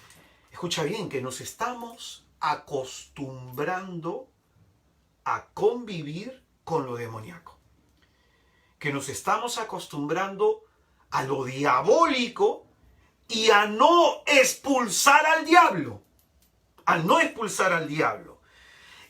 Escucha bien, que nos estamos acostumbrando a convivir con lo demoníaco. Que nos estamos acostumbrando a lo diabólico y a no expulsar al diablo. A no expulsar al diablo.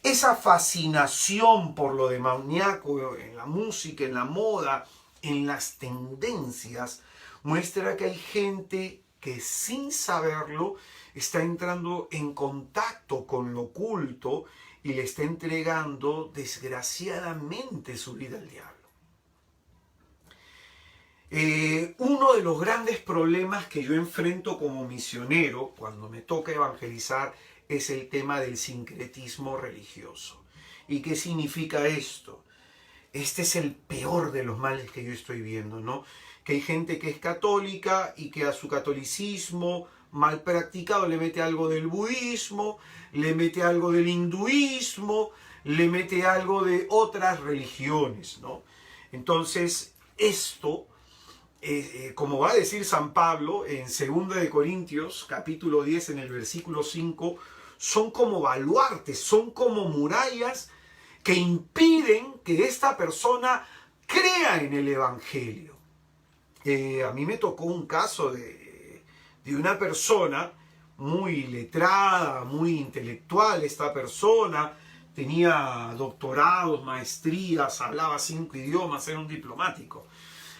Esa fascinación por lo demoníaco en la música, en la moda, en las tendencias, muestra que hay gente que sin saberlo está entrando en contacto con lo oculto y le está entregando desgraciadamente su vida al diablo. Uno de los grandes problemas que yo enfrento como misionero cuando me toca evangelizar es el tema del sincretismo religioso. ¿Y qué significa esto? Este es el peor de los males que yo estoy viendo, ¿no? Que hay gente que es católica y que a su catolicismo mal practicado le mete algo del budismo, le mete algo del hinduismo, le mete algo de otras religiones, ¿no? Entonces, esto, como va a decir San Pablo en 2 de Corintios, capítulo 10, en el versículo 5, son como baluartes, son como murallas que impiden que esta persona crea en el Evangelio. A mí me tocó un caso de una persona muy letrada, muy intelectual. Esta persona tenía doctorados, maestrías, hablaba 5 idiomas, era un diplomático.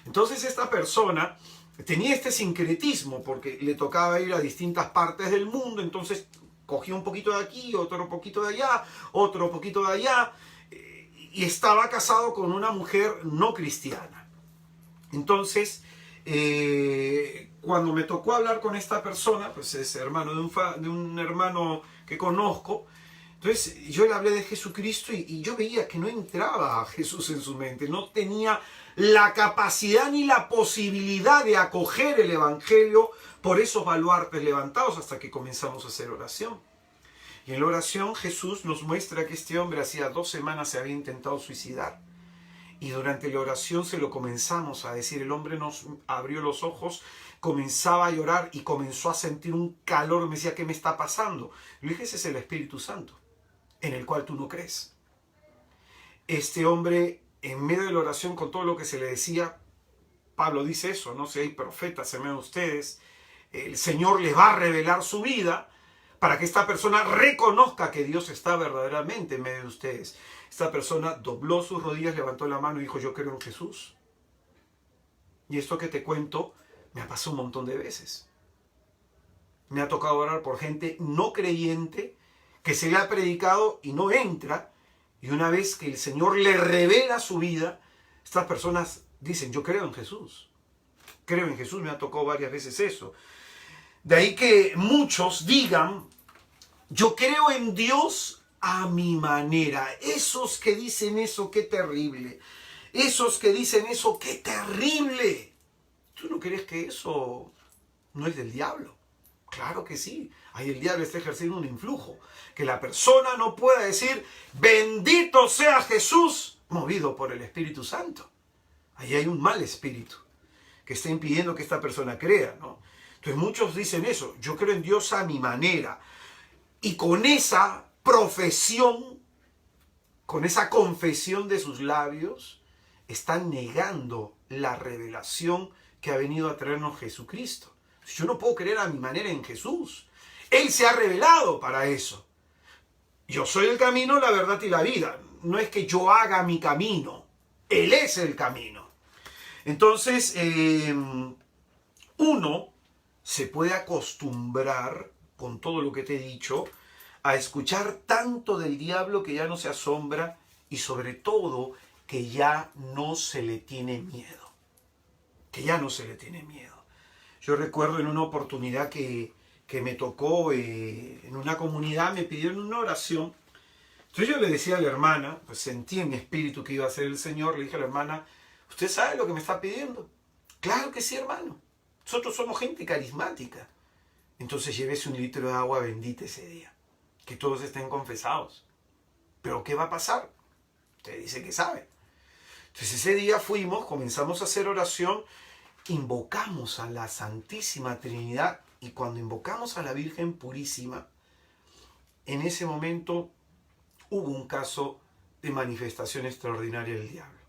Entonces esta persona tenía este sincretismo porque le tocaba ir a distintas partes del mundo, entonces cogía un poquito de aquí, otro poquito de allá, otro poquito de allá, y estaba casado con una mujer no cristiana. Entonces, cuando me tocó hablar con esta persona, pues es hermano de un hermano que conozco, entonces yo le hablé de Jesucristo y yo veía que no entraba a Jesús en su mente, no tenía la capacidad ni la posibilidad de acoger el Evangelio por esos baluartes levantados hasta que comenzamos a hacer oración. Y en la oración Jesús nos muestra que este hombre hacía 2 semanas se había intentado suicidar. Y durante la oración se lo comenzamos a decir. El hombre nos abrió los ojos, comenzaba a llorar y comenzó a sentir un calor. Me decía, ¿qué me está pasando? Le dije, ese es el Espíritu Santo, en el cual tú no crees. Este hombre, en medio de la oración, con todo lo que se le decía, Pablo dice eso, ¿no? Si hay profetas en medio de ustedes, el Señor les va a revelar su vida para que esta persona reconozca que Dios está verdaderamente en medio de ustedes. Esta persona dobló sus rodillas, levantó la mano y dijo, yo creo en Jesús. Y esto que te cuento me ha pasado un montón de veces. Me ha tocado orar por gente no creyente que se le ha predicado y no entra. Y una vez que el Señor le revela su vida, estas personas dicen, yo creo en Jesús. Creo en Jesús, me ha tocado varias veces eso. De ahí que muchos digan, yo creo en Dios a mi manera. Esos que dicen eso, qué terrible. Esos que dicen eso, qué terrible. ¿Tú no crees que eso no es del diablo? Claro que sí. Ahí el diablo está ejerciendo un influjo. Que la persona no pueda decir, bendito sea Jesús, movido por el Espíritu Santo. Ahí hay un mal espíritu que está impidiendo que esta persona crea, ¿no? Entonces muchos dicen eso, yo creo en Dios a mi manera. Y con esa profesión, con esa confesión de sus labios, están negando la revelación que ha venido a traernos Jesucristo. Yo no puedo creer a mi manera en Jesús. Él se ha revelado para eso. Yo soy el camino, la verdad y la vida. No es que yo haga mi camino. Él es el camino. Entonces, uno se puede acostumbrar, con todo lo que te he dicho, a escuchar tanto del diablo que ya no se asombra y sobre todo que ya no se le tiene miedo. Que ya no se le tiene miedo. Yo recuerdo en una oportunidad que me tocó en una comunidad, me pidieron una oración. Entonces yo le decía a la hermana, pues sentí en mi espíritu que iba a ser el Señor, le dije a la hermana, ¿usted sabe lo que me está pidiendo? Claro que sí, hermano. Nosotros somos gente carismática. Entonces llévese un litro de agua bendita ese día. Que todos estén confesados. ¿Pero qué va a pasar? Usted dice que sabe. Entonces ese día fuimos, comenzamos a hacer oración, invocamos a la Santísima Trinidad y cuando invocamos a la Virgen Purísima, en ese momento hubo un caso de manifestación extraordinaria del diablo.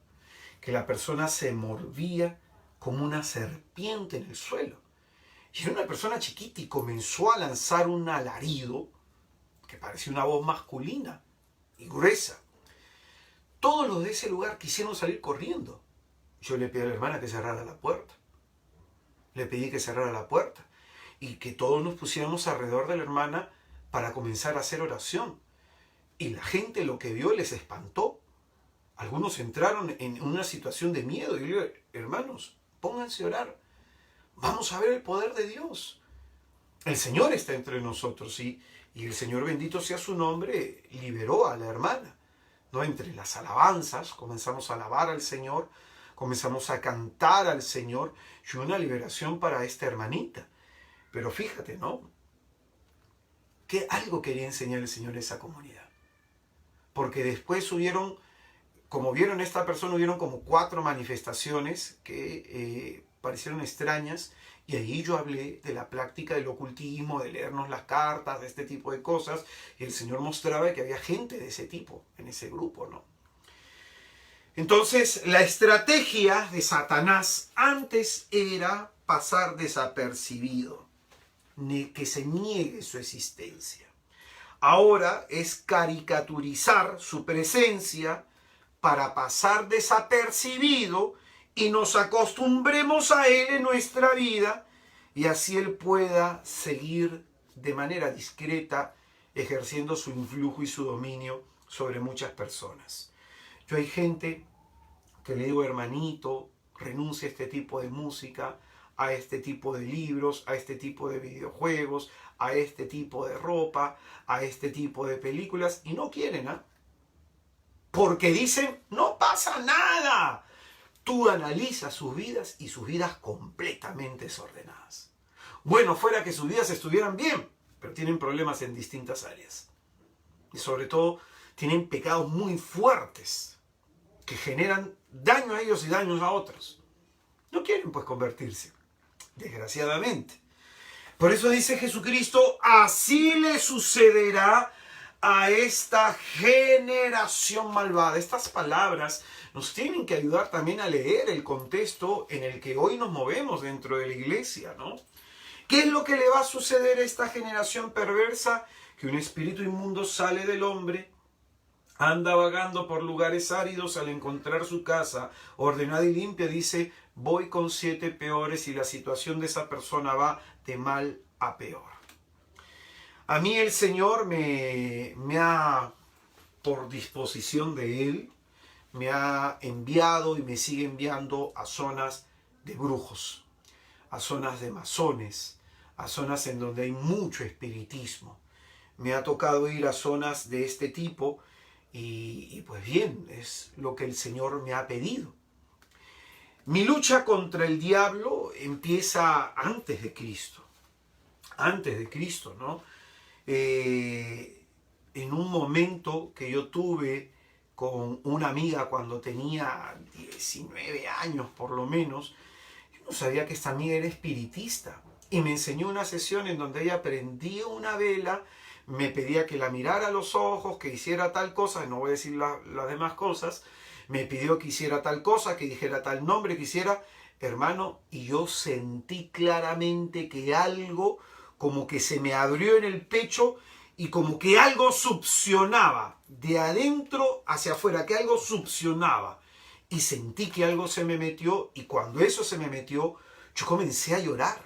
Que la persona se mordía como una serpiente en el suelo. Y era una persona chiquita y comenzó a lanzar un alarido que parecía una voz masculina y gruesa. Todos los de ese lugar quisieron salir corriendo. Yo le pedí a la hermana que cerrara la puerta. Le pedí que cerrara la puerta y que todos nos pusiéramos alrededor de la hermana para comenzar a hacer oración. Y la gente lo que vio les espantó. Algunos entraron en una situación de miedo. Y yo le digo, hermanos, pónganse a orar. Vamos a ver el poder de Dios. El Señor está entre nosotros y el Señor, bendito sea su nombre, liberó a la hermana. ¿No? Entre las alabanzas comenzamos a alabar al Señor, comenzamos a cantar al Señor y una liberación para esta hermanita. Pero fíjate, ¿no? Que algo quería enseñar el Señor a esa comunidad. Porque después hubieron, como vieron esta persona, hubieron como 4 manifestaciones que parecieron extrañas. Y ahí yo hablé de la práctica del ocultismo, de leernos las cartas, de este tipo de cosas. Y el Señor mostraba que había gente de ese tipo en ese grupo, ¿no? Entonces, la estrategia de Satanás antes era pasar desapercibido, que se niegue su existencia. Ahora es caricaturizar su presencia para pasar desapercibido y nos acostumbremos a Él en nuestra vida y así Él pueda seguir de manera discreta ejerciendo su influjo y su dominio sobre muchas personas. Yo hay gente que le digo, hermanito, renuncia a este tipo de música, a este tipo de libros, a este tipo de videojuegos, a este tipo de ropa, a este tipo de películas, y no quieren, ¿ah? Porque dicen, no pasa nada. Tú analizas sus vidas y sus vidas completamente desordenadas. Bueno, fuera que sus vidas estuvieran bien, pero tienen problemas en distintas áreas. Y sobre todo, tienen pecados muy fuertes que generan daño a ellos y daños a otros. No quieren pues convertirse, desgraciadamente. Por eso dice Jesucristo, así le sucederá a esta generación malvada. Estas palabras nos tienen que ayudar también a leer el contexto en el que hoy nos movemos dentro de la iglesia, ¿no? ¿Qué es lo que le va a suceder a esta generación perversa? Que un espíritu inmundo sale del hombre, anda vagando por lugares áridos, al encontrar su casa ordenada y limpia, dice, voy con 7 peores y la situación de esa persona va de mal a peor. A mí el Señor me ha, por disposición de Él, me ha enviado y me sigue enviando a zonas de brujos, a zonas de masones, a zonas en donde hay mucho espiritismo. Me ha tocado ir a zonas de este tipo y pues bien, es lo que el Señor me ha pedido. Mi lucha contra el diablo empieza antes de Cristo, ¿no? En un momento que yo tuve con una amiga cuando tenía 19 años por lo menos, yo no sabía que esta amiga era espiritista y me enseñó una sesión en donde ella prendía una vela, me pedía que la mirara a los ojos, que hiciera tal cosa, no voy a decir las demás cosas, me pidió que hiciera tal cosa, que dijera tal nombre, que hiciera, hermano, y yo sentí claramente que algo como que se me abrió en el pecho y como que algo succionaba de adentro hacia afuera, que algo succionaba. Y sentí que algo se me metió y cuando eso se me metió, yo comencé a llorar.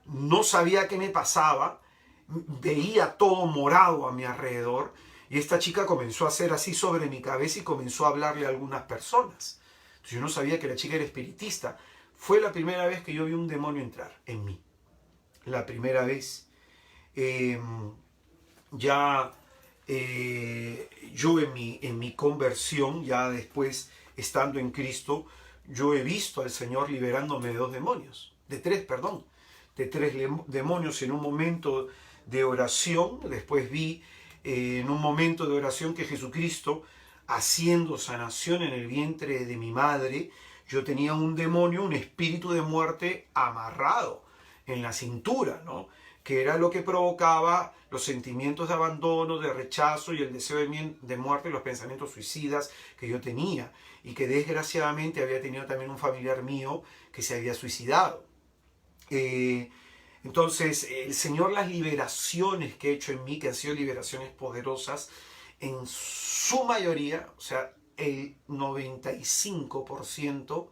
No sabía qué me pasaba, veía todo morado a mi alrededor y esta chica comenzó a hacer así sobre mi cabeza y comenzó a hablarle a algunas personas. Entonces, yo no sabía que la chica era espiritista. Fue la primera vez que yo vi un demonio entrar en mí. La primera vez. Yo en mi conversión, ya después estando en Cristo, yo he visto al Señor liberándome de dos demonios, de tres, perdón, de tres demonios en un momento de oración. Después vi en un momento de oración que Jesucristo, haciendo sanación en el vientre de mi madre, yo tenía un demonio, un espíritu de muerte amarrado en la cintura, ¿no? Que era lo que provocaba los sentimientos de abandono, de rechazo y el deseo de muerte y los pensamientos suicidas que yo tenía, y que desgraciadamente había tenido también un familiar mío que se había suicidado. Entonces, el Señor, las liberaciones que ha hecho en mí, que han sido liberaciones poderosas, en su mayoría, o sea, el 95%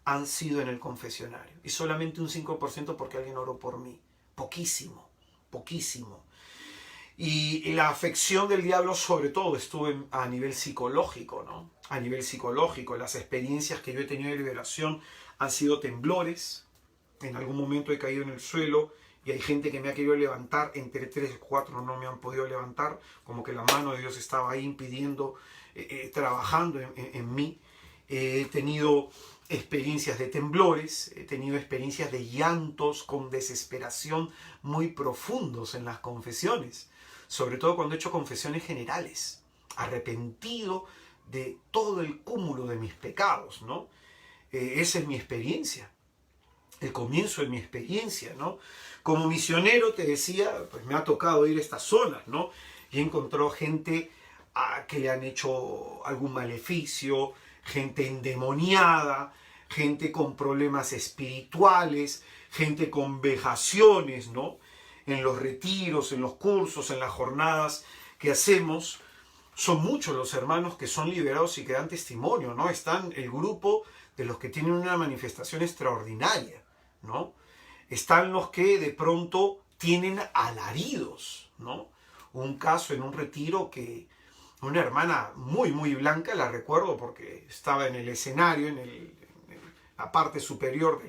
han sido en el confesionario. Y solamente un 5% porque alguien oró por mí. Poquísimo, poquísimo. Y la afección del diablo sobre todo estuvo a nivel psicológico, ¿no? A nivel psicológico. Las experiencias que yo he tenido de liberación han sido temblores. En algún momento he caído en el suelo y hay gente que me ha querido levantar, entre 3 y 4 no me han podido levantar, como que la mano de Dios estaba ahí impidiendo, trabajando en mí. He tenido experiencias de temblores, he tenido experiencias de llantos con desesperación muy profundos en las confesiones, sobre todo cuando he hecho confesiones generales, arrepentido de todo el cúmulo de mis pecados, ¿no? Esa es mi experiencia, el comienzo de mi experiencia, ¿no? Como misionero, te decía, pues me ha tocado ir a estas zonas, ¿no? Y he encontrado gente que le han hecho algún maleficio, gente endemoniada, gente con problemas espirituales, gente con vejaciones, ¿no? En los retiros, en los cursos, en las jornadas que hacemos, son muchos los hermanos que son liberados y que dan testimonio, ¿no? Están el grupo de los que tienen una manifestación extraordinaria, ¿no? Están los que de pronto tienen alaridos, ¿no? Un caso en un retiro que una hermana muy, muy blanca, la recuerdo porque estaba en el escenario, en la parte superior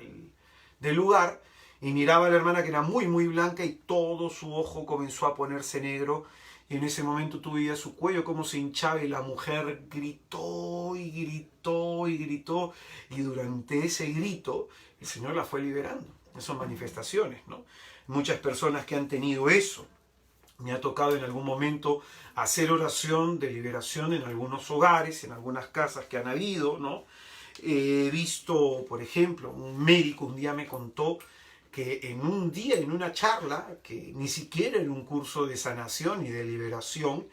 del lugar, y miraba a la hermana que era muy, muy blanca y todo su ojo comenzó a ponerse negro, y en ese momento tú veías su cuello como se hinchaba y la mujer gritó y gritó y gritó, y durante ese grito el Señor la fue liberando. Esas son manifestaciones, ¿no? Muchas personas que han tenido eso. Me ha tocado en algún momento hacer oración de liberación en algunos hogares, en algunas casas que han habido, ¿no? He visto, por ejemplo, un médico un día me contó que en un día, en una charla, que ni siquiera era un curso de sanación y de liberación,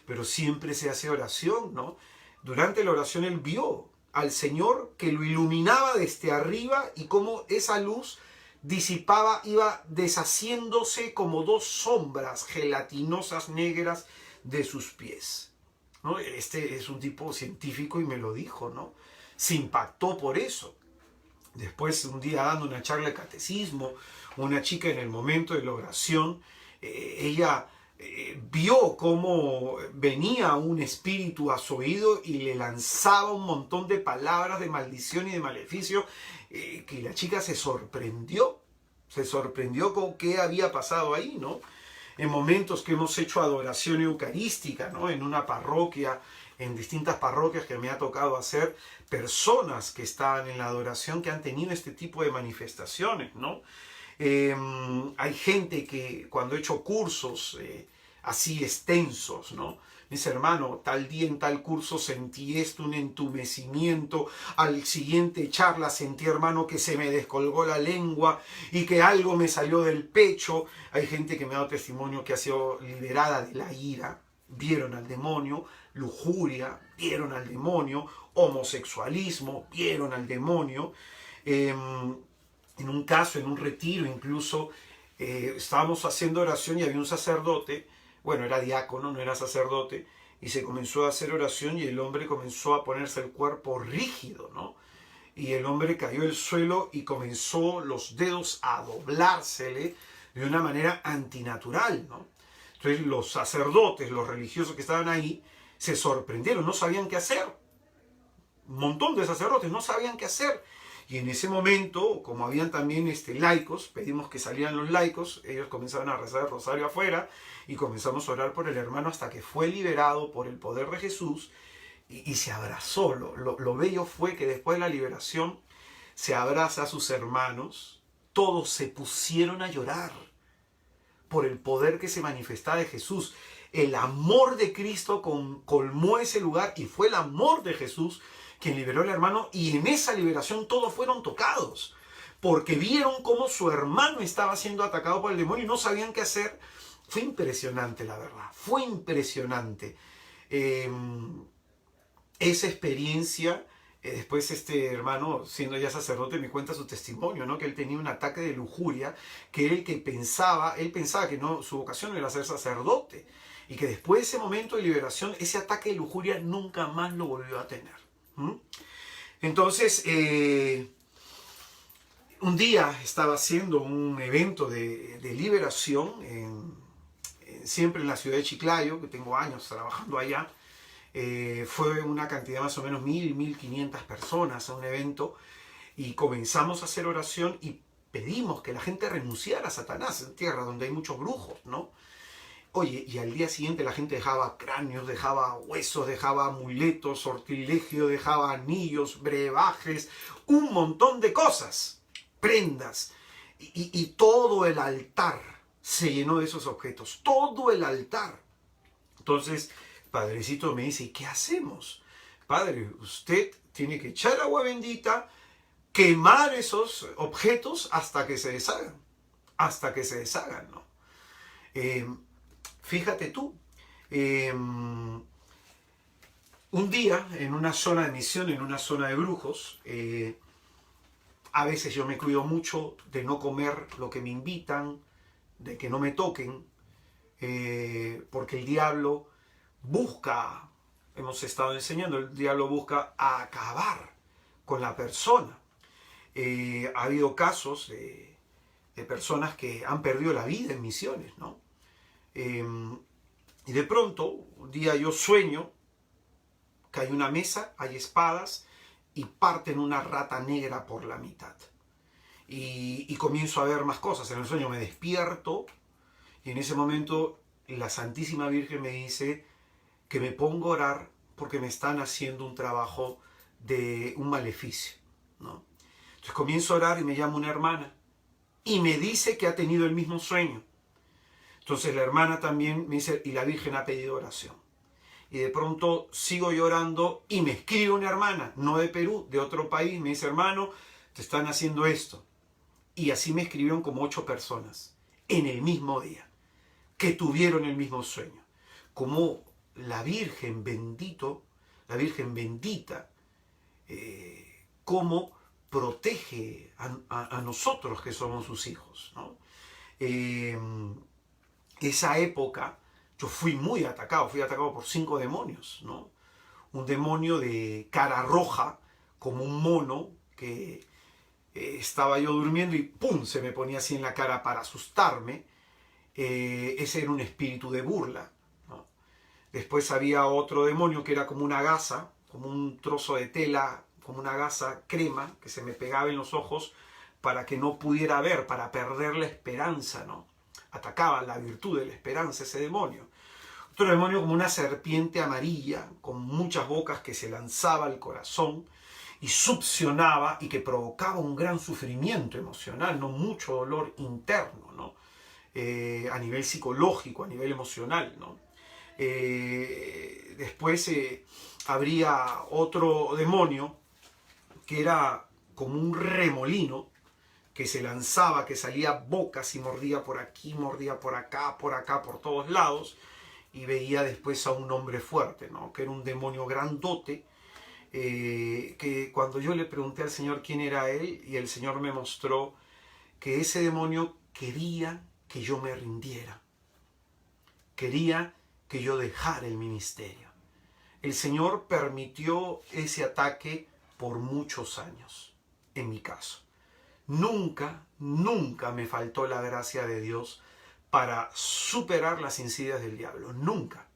pero siempre se hace oración, ¿no? Durante la oración él vio al Señor que lo iluminaba desde arriba y cómo esa luz disipaba, iba deshaciéndose como dos sombras gelatinosas negras de sus pies, ¿no? Este es un tipo científico y me lo dijo, ¿no? Se impactó por eso. Después, un día dando una charla de catecismo, una chica en el momento de la oración, ella vio cómo venía un espíritu a su oído y le lanzaba un montón de palabras de maldición y de maleficio, que la chica se sorprendió con qué había pasado ahí, ¿no? En momentos que hemos hecho adoración eucarística, ¿no? En una parroquia, en distintas parroquias que me ha tocado hacer, personas que estaban en la adoración que han tenido este tipo de manifestaciones, ¿no? Hay gente que cuando he hecho cursos así extensos, ¿no? Dice, hermano, tal día en tal curso sentí esto, un entumecimiento. Al siguiente charla sentí, hermano, que se me descolgó la lengua y que algo me salió del pecho. Hay gente que me ha dado testimonio que ha sido liberada de la ira. Vieron al demonio, lujuria, vieron al demonio, homosexualismo, vieron al demonio. En un caso, en un retiro incluso, estábamos haciendo oración y había un sacerdote, bueno, era diácono, no era sacerdote, y se comenzó a hacer oración y el hombre comenzó a ponerse el cuerpo rígido, ¿no? Y el hombre cayó al suelo y comenzó los dedos a doblársele de una manera antinatural, ¿no? Entonces los sacerdotes, los religiosos que estaban ahí, se sorprendieron, no sabían qué hacer. Un montón de sacerdotes no sabían qué hacer. Y en ese momento, como habían también laicos, pedimos que salieran los laicos, ellos comenzaron a rezar el rosario afuera y comenzamos a orar por el hermano hasta que fue liberado por el poder de Jesús y se abrazó. Lo bello fue que después de la liberación se abraza a sus hermanos, todos se pusieron a llorar por el poder que se manifestaba de Jesús. El amor de Cristo colmó ese lugar y fue el amor de Jesús quien liberó al hermano, y en esa liberación todos fueron tocados porque vieron cómo su hermano estaba siendo atacado por el demonio y no sabían qué hacer. Fue impresionante, la verdad, fue impresionante. Esa experiencia, después este hermano, siendo ya sacerdote, me cuenta su testimonio, ¿no? Que él tenía un ataque de lujuria, que era el que él pensaba que no, su vocación era ser sacerdote, y que después de ese momento de liberación, ese ataque de lujuria nunca más lo volvió a tener. Entonces, un día estaba haciendo un evento de liberación, siempre en la ciudad de Chiclayo, que tengo años trabajando allá. Fue una cantidad más o menos 1.500 personas a un evento, y comenzamos a hacer oración y pedimos que la gente renunciara a Satanás en tierra donde hay muchos brujos, ¿no? Oye, y al día siguiente la gente dejaba cráneos, dejaba huesos, dejaba amuletos, sortilegio, dejaba anillos, brebajes, un montón de cosas, prendas, y todo el altar se llenó de esos objetos, todo el altar. Entonces, Padrecito me dice, ¿y qué hacemos? Padre, usted tiene que echar agua bendita, quemar esos objetos hasta que se deshagan, ¿no? Fíjate tú, un día en una zona de misión, en una zona de brujos, a veces yo me cuido mucho de no comer lo que me invitan, de que no me toquen, porque el diablo busca, hemos estado enseñando, el diablo busca acabar con la persona. Ha habido casos de personas que han perdido la vida en misiones, ¿no? Y de pronto, un día yo sueño que hay una mesa, hay espadas y parten una rata negra por la mitad. Y comienzo a ver más cosas. En el sueño me despierto y en ese momento la Santísima Virgen me dice que me pongo a orar porque me están haciendo un trabajo de un maleficio, ¿no? Entonces comienzo a orar y me llama una hermana y me dice que ha tenido el mismo sueño. Entonces la hermana también me dice, y la Virgen ha pedido oración. Y de pronto sigo llorando y me escribe una hermana, no de Perú, de otro país, me dice, hermano, te están haciendo esto. Y así me escribieron como 8 personas en el mismo día, que tuvieron el mismo sueño. Como la Virgen la Virgen bendita, cómo protege a nosotros que somos sus hijos, ¿no? Esa época yo fui muy atacado, fui atacado por 5 demonios, ¿no? Un demonio de cara roja, como un mono, que estaba yo durmiendo y ¡pum! Se me ponía así en la cara para asustarme. Ese era un espíritu de burla, ¿no? Después había otro demonio que era como una gasa, como un trozo de tela, como una gasa crema, que se me pegaba en los ojos para que no pudiera ver, para perder la esperanza, ¿no? Atacaba la virtud de la esperanza ese demonio. Otro demonio como una serpiente amarilla, con muchas bocas, que se lanzaba al corazón y succionaba y que provocaba un gran sufrimiento emocional, no mucho dolor interno, ¿no? A nivel psicológico, a nivel emocional, ¿no? Después habría otro demonio que era como un remolino, que se lanzaba, que salía bocas y mordía por aquí, mordía por acá, por todos lados, y veía después a un hombre fuerte, ¿no? Que era un demonio grandote, que cuando yo le pregunté al Señor quién era él, y el Señor me mostró que ese demonio quería que yo me rindiera, quería que yo dejara el ministerio. El Señor permitió ese ataque por muchos años, en mi caso. Nunca me faltó la gracia de Dios para superar las insidias del diablo. Nunca.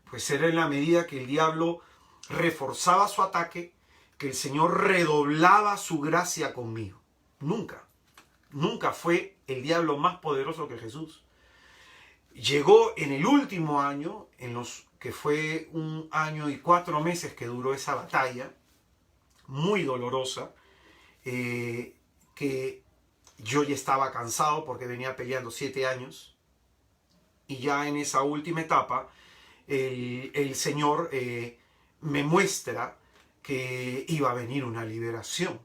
Pues era en la medida que el diablo reforzaba su ataque, que el Señor redoblaba su gracia conmigo. Nunca fue el diablo más poderoso que Jesús. Llegó en el último año, que fue 1 año y 4 meses que duró esa batalla, muy dolorosa, que yo ya estaba cansado porque venía peleando 7 años, y ya en esa última etapa el Señor me muestra que iba a venir una liberación,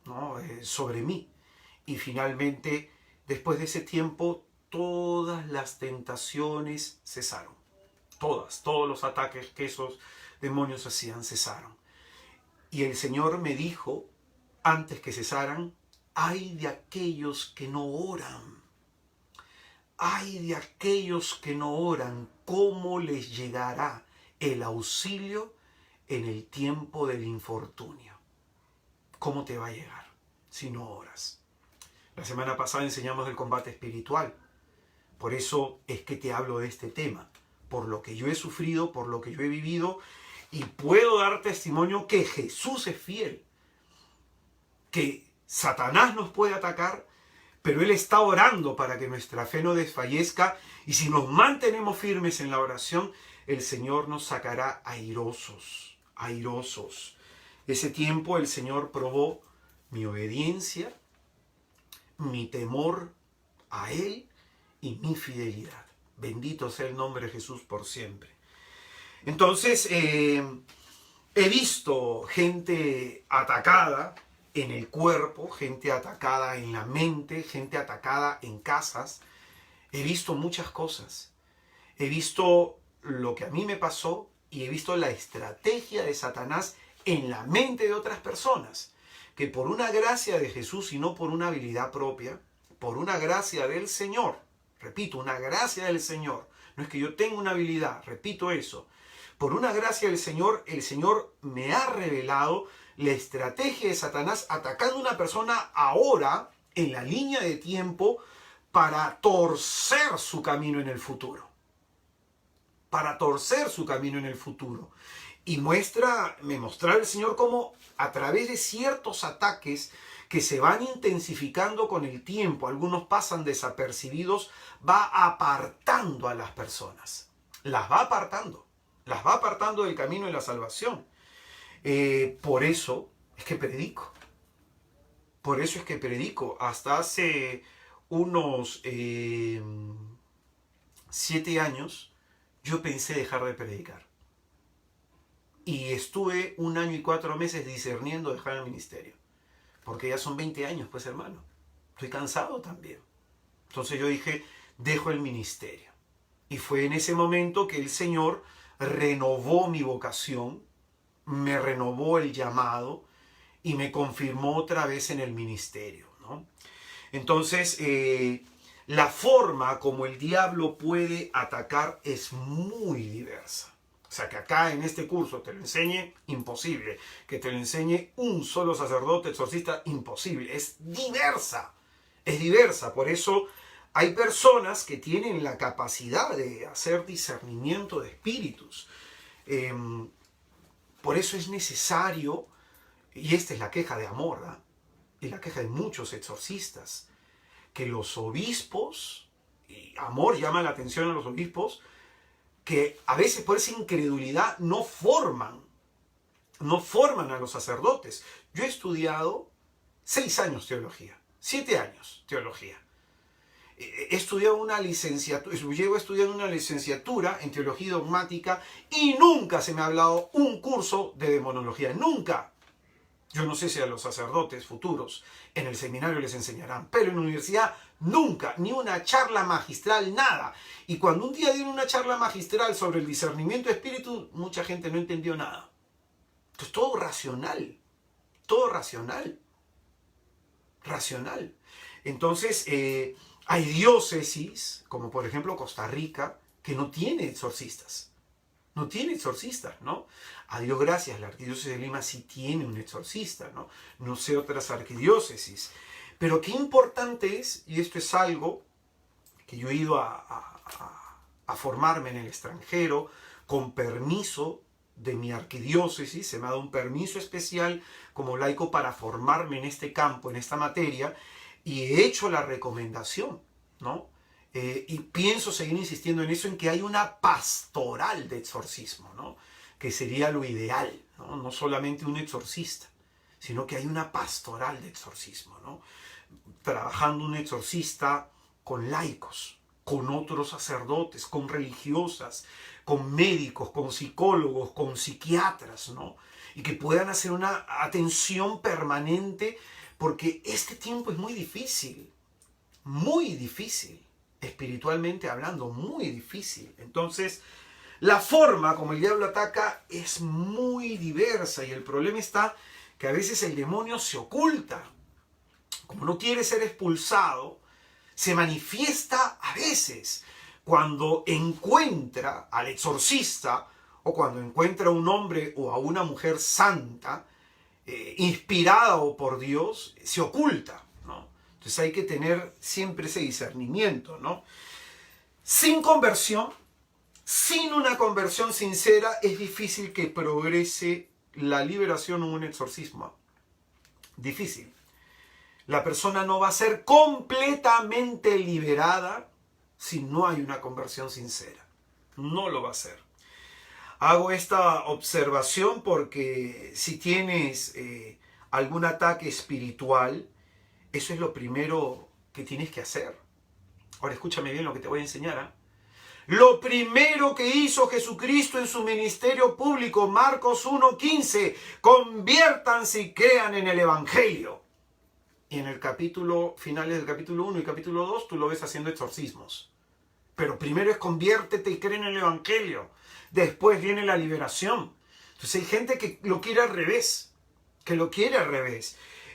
¿no? Sobre mí. Y finalmente, después de ese tiempo, todas las tentaciones cesaron. Todos los ataques que esos demonios hacían cesaron. Y el Señor me dijo, antes que cesaran, ay de aquellos que no oran. Ay de aquellos que no oran, ¿cómo les llegará el auxilio en el tiempo del infortunio? ¿Cómo te va a llegar si no oras? La semana pasada enseñamos del combate espiritual. Por eso es que te hablo de este tema. Por lo que yo he sufrido, por lo que yo he vivido, y puedo dar testimonio que Jesús es fiel. Que Satanás nos puede atacar, pero Él está orando para que nuestra fe no desfallezca, y si nos mantenemos firmes en la oración, el Señor nos sacará airosos, airosos. Ese tiempo el Señor probó mi obediencia, mi temor a Él y mi fidelidad. Bendito sea el nombre de Jesús por siempre. Entonces, he visto gente atacada en el cuerpo, gente atacada en la mente, gente atacada en casas. He visto muchas cosas. He visto lo que a mí me pasó y he visto la estrategia de Satanás en la mente de otras personas, que por una gracia de Jesús y no por una habilidad propia, por una gracia del Señor, repito, una gracia del Señor, no es que yo tenga una habilidad, repito eso, por una gracia del Señor, el Señor me ha revelado la estrategia de Satanás atacando a una persona ahora, en la línea de tiempo, para torcer su camino en el futuro. Para torcer su camino en el futuro. Y me mostraba el Señor cómo a través de ciertos ataques que se van intensificando con el tiempo, algunos pasan desapercibidos, va apartando a las personas. Las va apartando del camino de la salvación. Por eso es que predico. Por eso es que predico. Hasta hace unos 7 años yo pensé dejar de predicar. Y estuve 1 año y 4 meses discerniendo dejar el ministerio. Porque ya son 20 años, pues hermano. Estoy cansado también. Entonces yo dije, dejo el ministerio. Y fue en ese momento que el Señor renovó mi vocación, me renovó el llamado y me confirmó otra vez en el ministerio, ¿no? Entonces, la forma como el diablo puede atacar es muy diversa. O sea, que acá en este curso te lo enseñe, imposible. Que te lo enseñe un solo sacerdote exorcista, imposible. Es diversa. Es diversa. Por eso hay personas que tienen la capacidad de hacer discernimiento de espíritus. Por eso es necesario, y esta es la queja de Amor, ¿eh? Y la queja de muchos exorcistas, que los obispos, y Amor llama la atención a los obispos, que a veces por esa incredulidad no forman a los sacerdotes. Yo he estudiado 6 años teología, 7 años teología. He estudiado una licenciatura, llevo estudiando una licenciatura en teología dogmática y nunca se me ha hablado un curso de demonología, nunca. Yo no sé si a los sacerdotes futuros en el seminario les enseñarán, pero en la universidad nunca, ni una charla magistral, nada. Y cuando un día dieron una charla magistral sobre el discernimiento de espíritu, mucha gente no entendió nada. Entonces todo racional, racional. Entonces hay diócesis, como por ejemplo Costa Rica, que no tiene exorcistas. No tiene exorcistas, ¿no? A Dios gracias, la arquidiócesis de Lima sí tiene un exorcista, ¿no? No sé otras arquidiócesis. Pero qué importante es, y esto es algo que yo he ido a formarme en el extranjero, con permiso de mi arquidiócesis, se me ha dado un permiso especial como laico para formarme en este campo, en esta materia, y he hecho la recomendación, ¿no? y pienso seguir insistiendo en eso, en que hay una pastoral de exorcismo, ¿no? Que sería lo ideal, ¿no? No solamente un exorcista, sino que hay una pastoral de exorcismo, ¿no? Trabajando un exorcista con laicos, con otros sacerdotes, con religiosas, con médicos, con psicólogos, con psiquiatras, ¿no? Y que puedan hacer una atención permanente, porque este tiempo es muy difícil, espiritualmente hablando, muy difícil. Entonces, la forma como el diablo ataca es muy diversa, y el problema está que a veces el demonio se oculta. Como no quiere ser expulsado, se manifiesta a veces cuando encuentra al exorcista, o cuando encuentra a un hombre o a una mujer santa, inspirada o por Dios, se oculta, ¿no? Entonces hay que tener siempre ese discernimiento, ¿no? Sin conversión, sin una conversión sincera, es difícil que progrese la liberación en un exorcismo. Difícil. La persona no va a ser completamente liberada si no hay una conversión sincera. No lo va a hacer. Hago esta observación porque si tienes algún ataque espiritual, eso es lo primero que tienes que hacer. Ahora escúchame bien lo que te voy a enseñar, ¿eh? Lo primero que hizo Jesucristo en su ministerio público, Marcos 1:15, conviértanse y crean en el Evangelio. Y en el capítulo, finales del capítulo 1 y capítulo 2, tú lo ves haciendo exorcismos. Pero primero es conviértete y cree en el Evangelio. Después viene la liberación. Entonces hay gente que lo quiere al revés.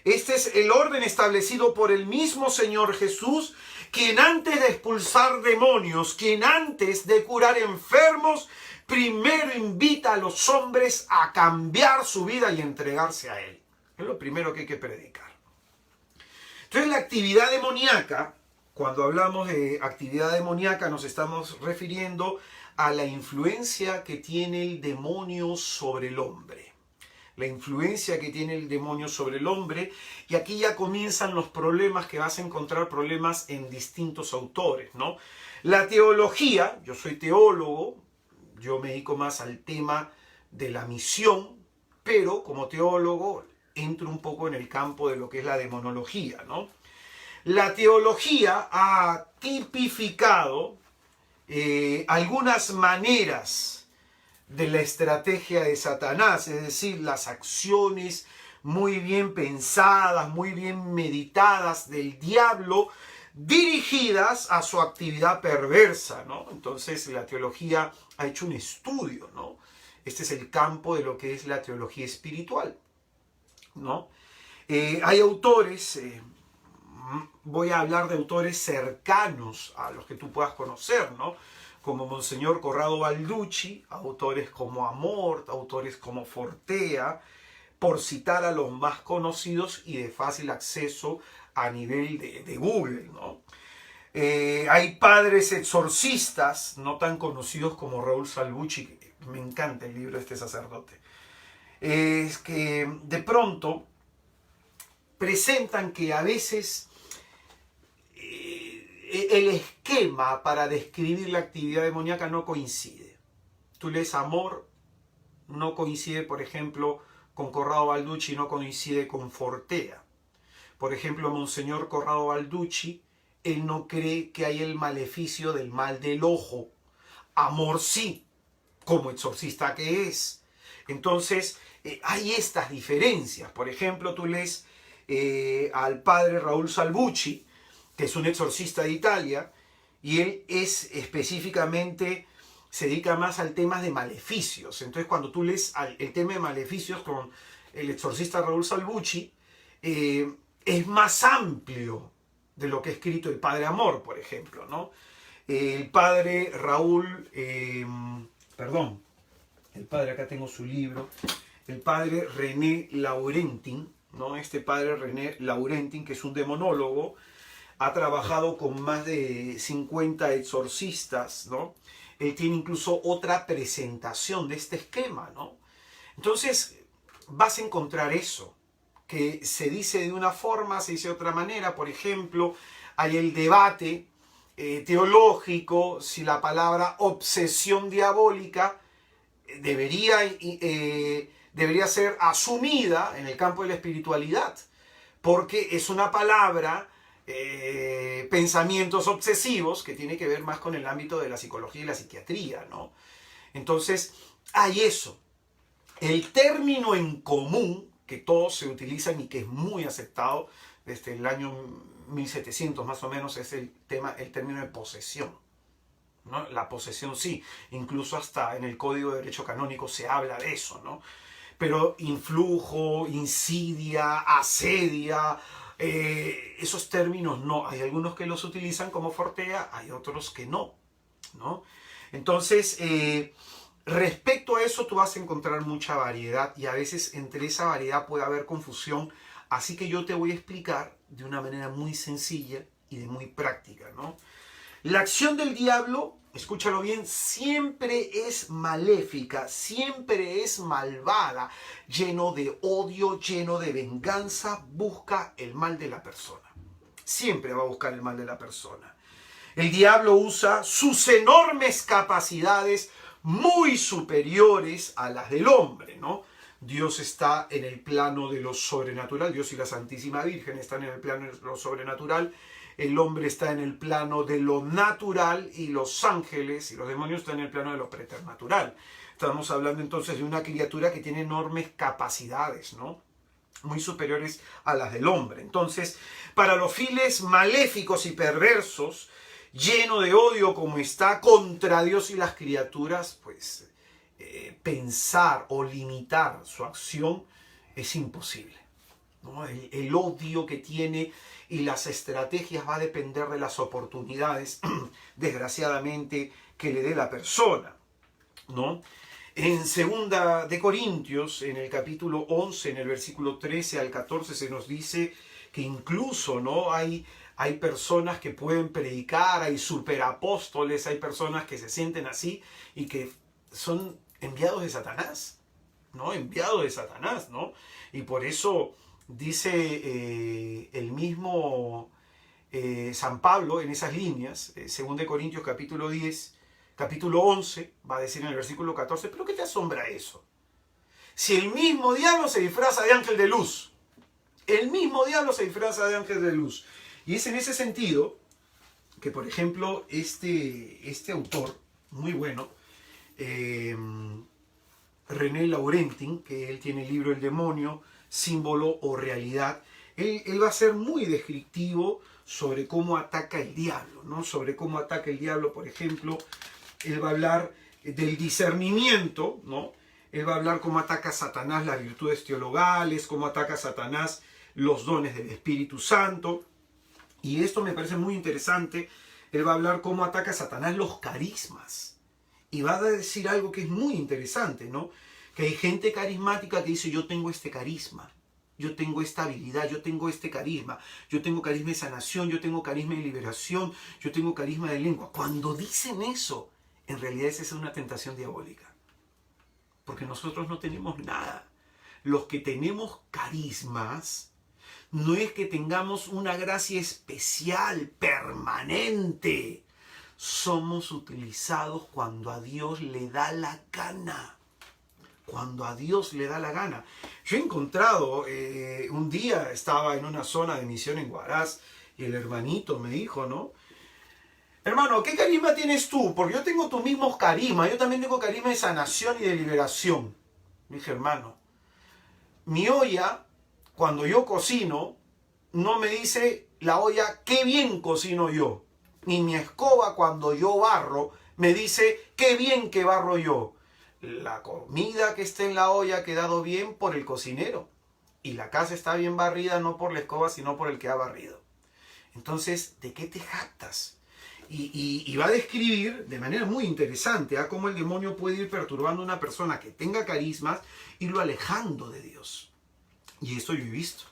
Este es el orden establecido por el mismo Señor Jesús, quien antes de expulsar demonios, quien antes de curar enfermos, primero invita a los hombres a cambiar su vida y entregarse a Él. Es lo primero que hay que predicar. Entonces la actividad demoníaca, cuando hablamos de actividad demoníaca, nos estamos refiriendo a la influencia que tiene el demonio sobre el hombre. La influencia que tiene el demonio sobre el hombre, y aquí ya comienzan los problemas, que vas a encontrar problemas en distintos autores, ¿no? La teología, yo soy teólogo, yo me dedico más al tema de la misión, pero como teólogo entro un poco en el campo de lo que es la demonología, ¿no? La teología ha tipificado algunas maneras de la estrategia de Satanás, es decir, las acciones muy bien pensadas, muy bien meditadas del diablo, dirigidas a su actividad perversa, ¿no? Entonces la teología ha hecho un estudio, ¿no? Este es el campo de lo que es la teología espiritual, ¿no? Hay autores, voy a hablar de autores cercanos a los que tú puedas conocer, ¿no? Como Monseñor Corrado Balducci, autores como Amort, autores como Fortea, por citar a los más conocidos y de fácil acceso a nivel de Google, ¿no? Hay padres exorcistas, no tan conocidos como Raúl Salvucci, que me encanta el libro de este sacerdote, es que de pronto presentan que a veces el esquema para describir la actividad demoníaca no coincide. Tú lees Amor, no coincide, por ejemplo, con Corrado Balducci, no coincide con Fortea. Por ejemplo, Monseñor Corrado Balducci, él no cree que hay el maleficio del mal del ojo. Amor sí, como exorcista que es. Entonces, hay estas diferencias. Por ejemplo, tú lees al padre Raúl Salvucci, que es un exorcista de Italia, y él es específicamente, se dedica más al tema de maleficios. Entonces, cuando tú lees el tema de maleficios con el exorcista Raúl Salvucci, es más amplio de lo que ha escrito el padre Amor, por ejemplo, ¿no? El padre Raúl, el padre, acá tengo su libro, el padre René Laurentin, ¿no? Este padre René Laurentin, que es un demonólogo, ha trabajado con más de 50 exorcistas, ¿no? Él tiene incluso otra presentación de este esquema, ¿no? Entonces, vas a encontrar eso, que se dice de una forma, se dice de otra manera. Por ejemplo, hay el debate teológico si la palabra obsesión diabólica debería ser asumida en el campo de la espiritualidad, porque es una palabra, pensamientos obsesivos, que tiene que ver más con el ámbito de la psicología y la psiquiatría, ¿no? Entonces, hay eso. El término en común que todos se utilizan y que es muy aceptado desde el año 1700 más o menos es el término de posesión, ¿no? La posesión sí, incluso hasta en el Código de Derecho Canónico se habla de eso, ¿no? Pero influjo, insidia, asedia, esos términos no. Hay algunos que los utilizan como Fortea, hay otros que no, ¿no? Entonces, respecto a eso tú vas a encontrar mucha variedad y a veces entre esa variedad puede haber confusión, así que yo te voy a explicar de una manera muy sencilla y de muy práctica, ¿no? La acción del diablo, escúchalo bien, siempre es maléfica, siempre es malvada, lleno de odio, lleno de venganza, busca el mal de la persona. Siempre va a buscar el mal de la persona. El diablo usa sus enormes capacidades muy superiores a las del hombre, ¿no? Dios está en el plano de lo sobrenatural, Dios y la Santísima Virgen están en el plano de lo sobrenatural, el hombre está en el plano de lo natural y los ángeles y los demonios están en el plano de lo preternatural. Estamos hablando entonces de una criatura que tiene enormes capacidades, ¿no? Muy superiores a las del hombre. Entonces, para los fieles maléficos y perversos, lleno de odio como está contra Dios y las criaturas, pues pensar o limitar su acción es imposible, ¿no? El odio que tiene y las estrategias va a depender de las oportunidades, desgraciadamente, que le dé la persona, ¿no? En 2 de Corintios, en el capítulo 11, en el versículo 13 al 14, se nos dice que incluso, ¿no?, hay personas que pueden predicar, hay superapóstoles, hay personas que se sienten así y que son enviados de Satanás, ¿no? Enviados de Satanás, ¿no? Y por eso dice el mismo San Pablo en esas líneas, 2 de Corintios capítulo 10, capítulo 11, va a decir en el versículo 14, ¿pero qué te asombra eso? Si el mismo diablo se disfraza de ángel de luz, el mismo diablo se disfraza de ángel de luz. Y es en ese sentido que, por ejemplo, este autor, muy bueno, René Laurentin, que él tiene el libro El demonio, símbolo o realidad, él va a ser muy descriptivo sobre cómo ataca el diablo, ¿no? Sobre cómo ataca el diablo, por ejemplo, él va a hablar del discernimiento, ¿no? Él va a hablar cómo ataca a Satanás las virtudes teologales, cómo ataca a Satanás los dones del Espíritu Santo. Y esto me parece muy interesante. Él va a hablar cómo ataca a Satanás los carismas. Y va a decir algo que es muy interesante, ¿no? Que hay gente carismática que dice, yo tengo este carisma, yo tengo esta habilidad, yo tengo este carisma, yo tengo carisma de sanación, yo tengo carisma de liberación, yo tengo carisma de lengua. Cuando dicen eso, en realidad esa es una tentación diabólica. Porque nosotros no tenemos nada. Los que tenemos carismas, no es que tengamos una gracia especial, permanente. Somos utilizados cuando a Dios le da la gana. Cuando a Dios le da la gana. Yo he encontrado, un día estaba en una zona de misión en Huaraz y el hermanito me dijo, ¿no? Hermano, ¿qué carisma tienes tú? Porque yo tengo tus mismos carismas. Yo también tengo carisma de sanación y de liberación. Me dije, hermano, mi olla, cuando yo cocino, no me dice la olla qué bien cocino yo. Ni mi escoba, cuando yo barro, me dice qué bien que barro yo. La comida que está en la olla ha quedado bien por el cocinero. Y la casa está bien barrida no por la escoba, sino por el que ha barrido. Entonces, ¿de qué te jactas? Y va a describir de manera muy interesante cómo el demonio puede ir perturbando a una persona que tenga carismas, irlo alejando de Dios. Y esto yo he visto.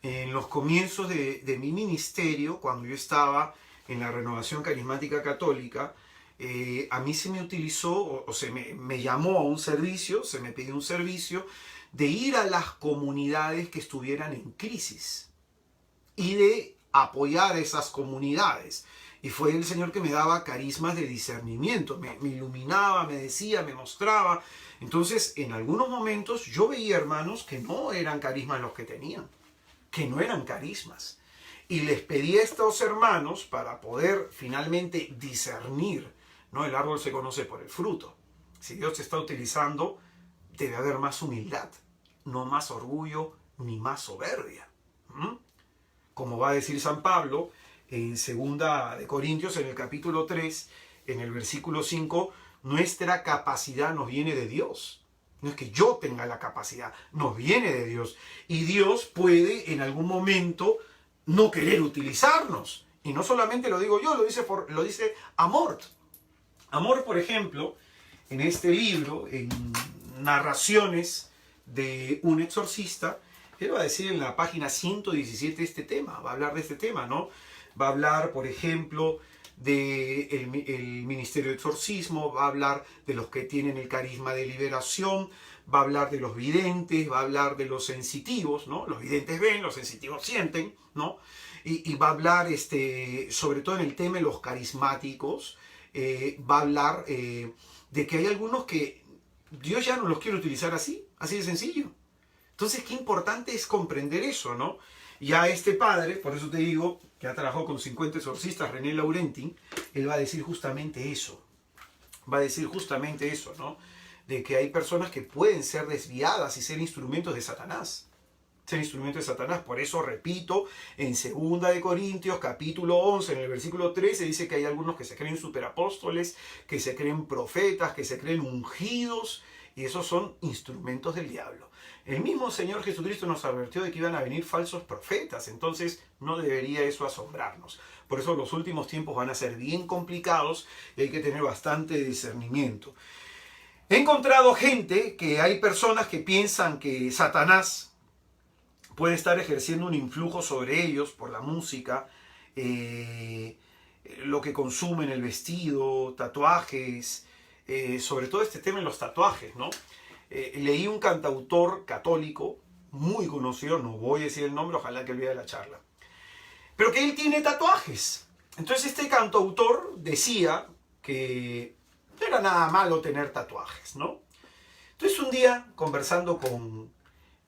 En los comienzos de mi ministerio, cuando yo estaba en la Renovación Carismática Católica, a mí se me utilizó, me llamó a un servicio, se me pidió un servicio de ir a las comunidades que estuvieran en crisis y de apoyar esas comunidades. Y fue el Señor que me daba carismas de discernimiento, me iluminaba, me decía, me mostraba. Entonces, en algunos momentos yo veía hermanos que no eran carismas los que tenían, que no eran carismas. Y les pedí a estos hermanos para poder finalmente discernir, ¿no? El árbol se conoce por el fruto. Si Dios te está utilizando, debe haber más humildad, no más orgullo ni más soberbia. Como va a decir San Pablo en 2 de Corintios, en el capítulo 3, en el versículo 5, nuestra capacidad nos viene de Dios. No es que yo tenga la capacidad, nos viene de Dios. Y Dios puede en algún momento no querer utilizarnos. Y no solamente lo digo yo, lo dice Amort. Amort, por ejemplo, en este libro, en Narraciones de un exorcista, él va a decir en la página 117 este tema, va a hablar de este tema, ¿no? Va a hablar, por ejemplo, del ministerio de exorcismo, va a hablar de los que tienen el carisma de liberación, va a hablar de los videntes, va a hablar de los sensitivos, ¿no? Los videntes ven, los sensitivos sienten, ¿no? Y va a hablar, sobre todo en el tema de los carismáticos, va a hablar de que hay algunos que Dios ya no los quiere utilizar así de sencillo. Entonces, qué importante es comprender eso, ¿no? Ya este padre, por eso te digo, que ha trabajado con 50 exorcistas, René Laurentin, él va a decir justamente eso. Va a decir justamente eso, ¿no? De que hay personas que pueden ser desviadas y ser instrumentos de Satanás. Ser instrumentos de Satanás. Por eso, repito, en 2 de Corintios, capítulo 11, en el versículo 13, dice que hay algunos que se creen superapóstoles, que se creen profetas, que se creen ungidos, y esos son instrumentos del diablo. El mismo Señor Jesucristo nos advirtió de que iban a venir falsos profetas, entonces no debería eso asombrarnos. Por eso los últimos tiempos van a ser bien complicados y hay que tener bastante discernimiento. He encontrado gente, que hay personas que piensan que Satanás puede estar ejerciendo un influjo sobre ellos por la música, lo que consumen, el vestido, tatuajes, sobre todo este tema en los tatuajes, ¿no? Leí un cantautor católico muy conocido, no voy a decir el nombre, ojalá que olvide la charla, pero que él tiene tatuajes. Entonces este cantautor decía que no era nada malo tener tatuajes, ¿no? Entonces un día, conversando con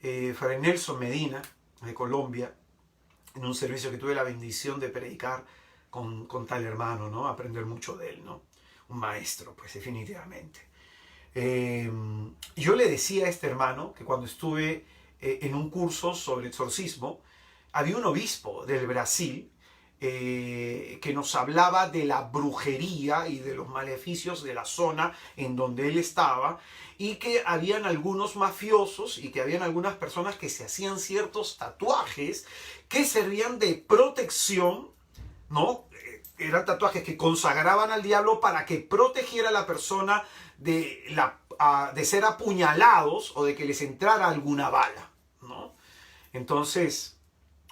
Fray Nelson Medina, de Colombia, en un servicio que tuve la bendición de predicar con tal hermano, ¿no? Aprender mucho de él, ¿no? Un maestro, pues definitivamente. Yo le decía a este hermano que cuando estuve en un curso sobre exorcismo, había un obispo del Brasil que nos hablaba de la brujería y de los maleficios de la zona en donde él estaba, y que habían algunos mafiosos y que habían algunas personas que se hacían ciertos tatuajes que servían de protección, ¿no? Eran tatuajes que consagraban al diablo para que protegiera a la persona de ser apuñalados o de que les entrara alguna bala, ¿no? Entonces,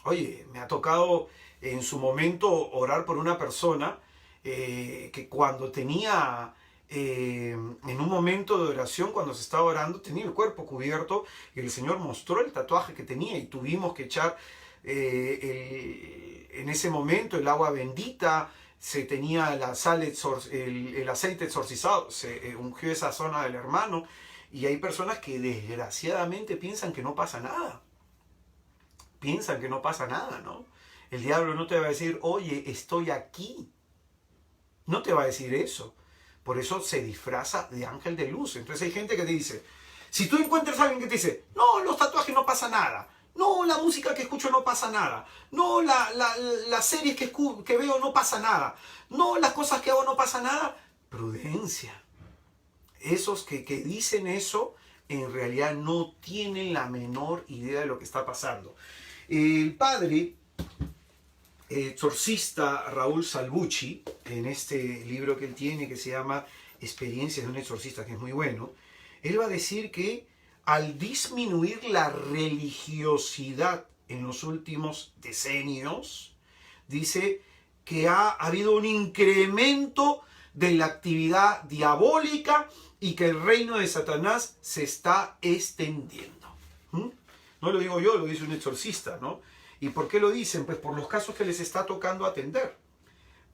oye, me ha tocado en su momento orar por una persona que cuando tenía, en un momento de oración, cuando se estaba orando, tenía el cuerpo cubierto y el Señor mostró el tatuaje que tenía y tuvimos que echar en ese momento el agua bendita, se tenía la sal, el aceite exorcizado, se ungió esa zona del hermano, y hay personas que desgraciadamente piensan que no pasa nada. Piensan que no pasa nada, ¿no? El diablo no te va a decir, oye, estoy aquí. No te va a decir eso. Por eso se disfraza de ángel de luz. Entonces hay gente que te dice, si tú encuentras a alguien que te dice, no, los tatuajes no pasa nada. No, la música que escucho no pasa nada. No, las series que veo no pasa nada. No, las cosas que hago no pasa nada. Prudencia. Esos que dicen eso, en realidad no tienen la menor idea de lo que está pasando. El padre exorcista Raúl Salvucci, en este libro que él tiene que se llama Experiencias de un exorcista, que es muy bueno, él va a decir que al disminuir la religiosidad en los últimos decenios, dice que ha habido un incremento de la actividad diabólica y que el reino de Satanás se está extendiendo. No lo digo yo, lo dice un exorcista, ¿no? ¿Y por qué lo dicen? Pues por los casos que les está tocando atender.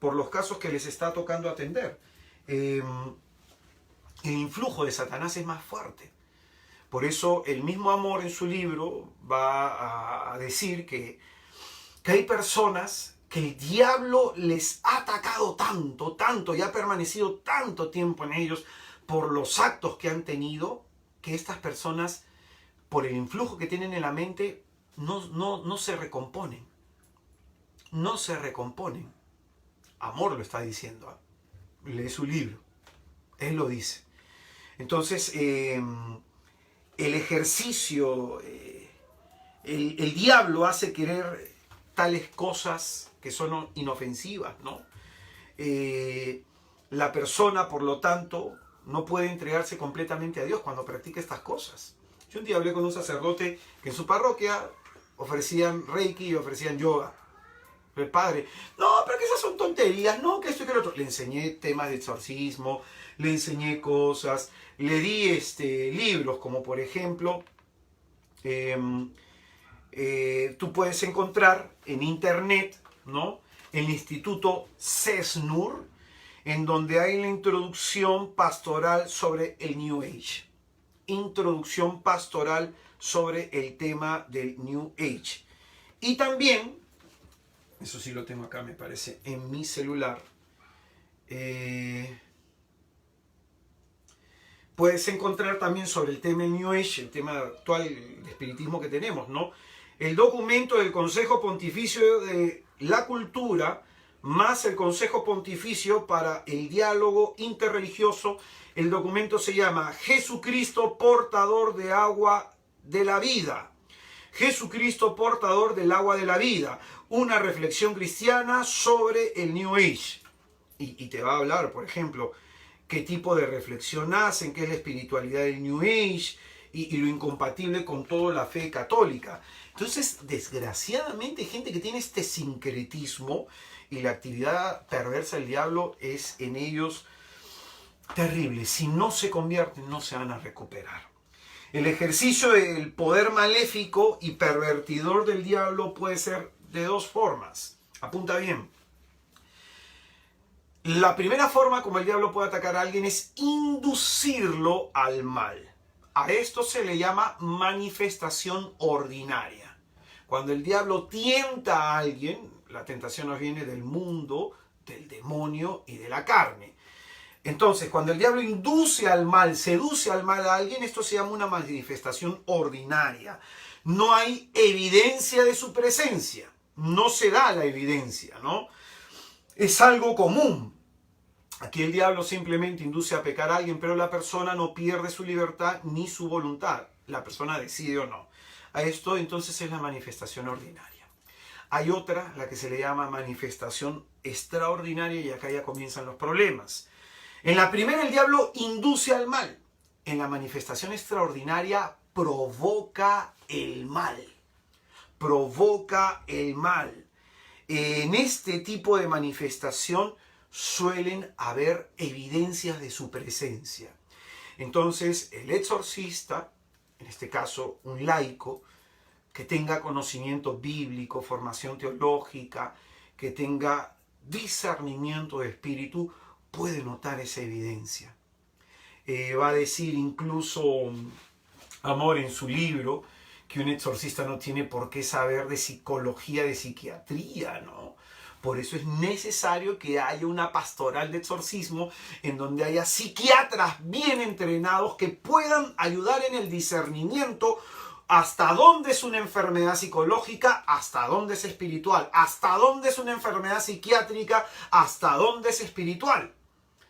por los casos que les está tocando atender. El influjo de Satanás es más fuerte. Por eso el mismo Amor en su libro va a decir que hay personas que el diablo les ha atacado tanto, tanto, y ha permanecido tanto tiempo en ellos por los actos que han tenido, que estas personas, por el influjo que tienen en la mente, no se recomponen. No se recomponen. Amor lo está diciendo. Lee su libro. Él lo dice. Entonces, el ejercicio, el diablo hace querer tales cosas que son inofensivas, ¿no? La persona, por lo tanto, no puede entregarse completamente a Dios cuando practica estas cosas. Yo un día hablé con un sacerdote que en su parroquia ofrecían reiki y ofrecían yoga. El padre, no, pero que esas son tonterías, no, que esto y que lo otro. Le enseñé temas de exorcismo, le enseñé cosas, le di libros, como por ejemplo, tú puedes encontrar en internet, ¿no?, el Instituto CESNUR, en donde hay la introducción pastoral sobre el New Age. Introducción pastoral sobre el tema del New Age. Y también, eso sí lo tengo acá, me parece, en mi celular, puedes encontrar también sobre el tema del New Age, el tema actual de espiritismo que tenemos, ¿no?, el documento del Consejo Pontificio de la Cultura, más el Consejo Pontificio para el Diálogo Interreligioso. El documento se llama Jesucristo, portador de agua de la vida. Jesucristo, portador del agua de la vida. Una reflexión cristiana sobre el New Age. Y te va a hablar, por ejemplo, qué tipo de reflexión hacen, qué es la espiritualidad del New Age y lo incompatible con toda la fe católica. Entonces, desgraciadamente, hay gente que tiene este sincretismo y la actividad perversa del diablo es en ellos terrible. Si no se convierten, no se van a recuperar. El ejercicio del poder maléfico y pervertidor del diablo puede ser de dos formas. Apunta bien. La primera forma como el diablo puede atacar a alguien es inducirlo al mal. A esto se le llama manifestación ordinaria. Cuando el diablo tienta a alguien, la tentación nos viene del mundo, del demonio y de la carne. Entonces, cuando el diablo induce al mal, seduce al mal a alguien, esto se llama una manifestación ordinaria. No hay evidencia de su presencia. No se da la evidencia, ¿no? Es algo común. Aquí el diablo simplemente induce a pecar a alguien, pero la persona no pierde su libertad ni su voluntad. La persona decide o no. A esto entonces es la manifestación ordinaria. Hay otra, la que se le llama manifestación extraordinaria, y acá ya comienzan los problemas. En la primera el diablo induce al mal. En la manifestación extraordinaria provoca el mal. Provoca el mal. En este tipo de manifestación suelen haber evidencias de su presencia. Entonces, el exorcista, en este caso un laico, que tenga conocimiento bíblico, formación teológica, que tenga discernimiento de espíritu, puede notar esa evidencia. Va a decir incluso Amor en su libro que un exorcista no tiene por qué saber de psicología, de psiquiatría, ¿no? Por eso es necesario que haya una pastoral de exorcismo en donde haya psiquiatras bien entrenados que puedan ayudar en el discernimiento hasta dónde es una enfermedad psicológica, hasta dónde es espiritual, hasta dónde es una enfermedad psiquiátrica, hasta dónde es espiritual.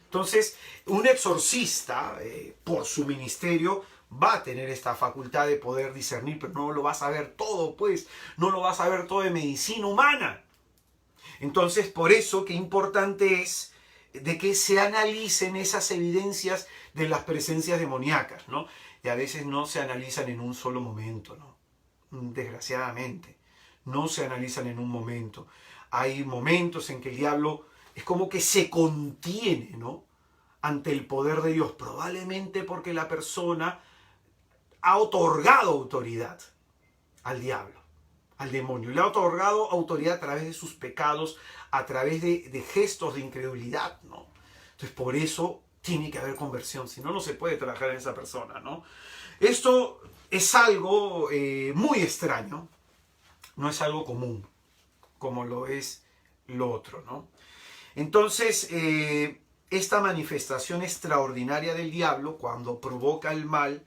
Entonces, un exorcista, por su ministerio, va a tener esta facultad de poder discernir, pero no lo va a saber todo, pues, no lo va a saber todo de medicina humana. Entonces, por eso que importante es de que se analicen esas evidencias de las presencias demoníacas, ¿no? Y a veces no se analizan en un solo momento, ¿no? Desgraciadamente, no se analizan en un momento. Hay momentos en que el diablo es como que se contiene, ¿no?, ante el poder de Dios, probablemente porque la persona ha otorgado autoridad al diablo. al demonio. Le ha otorgado autoridad a través de sus pecados, a través de gestos de incredulidad, ¿no? Entonces, por eso tiene que haber conversión, si no, no se puede trabajar en esa persona, ¿no? Esto es algo muy extraño, no es algo común, como lo es lo otro, ¿no? Entonces, esta manifestación extraordinaria del diablo, cuando provoca el mal,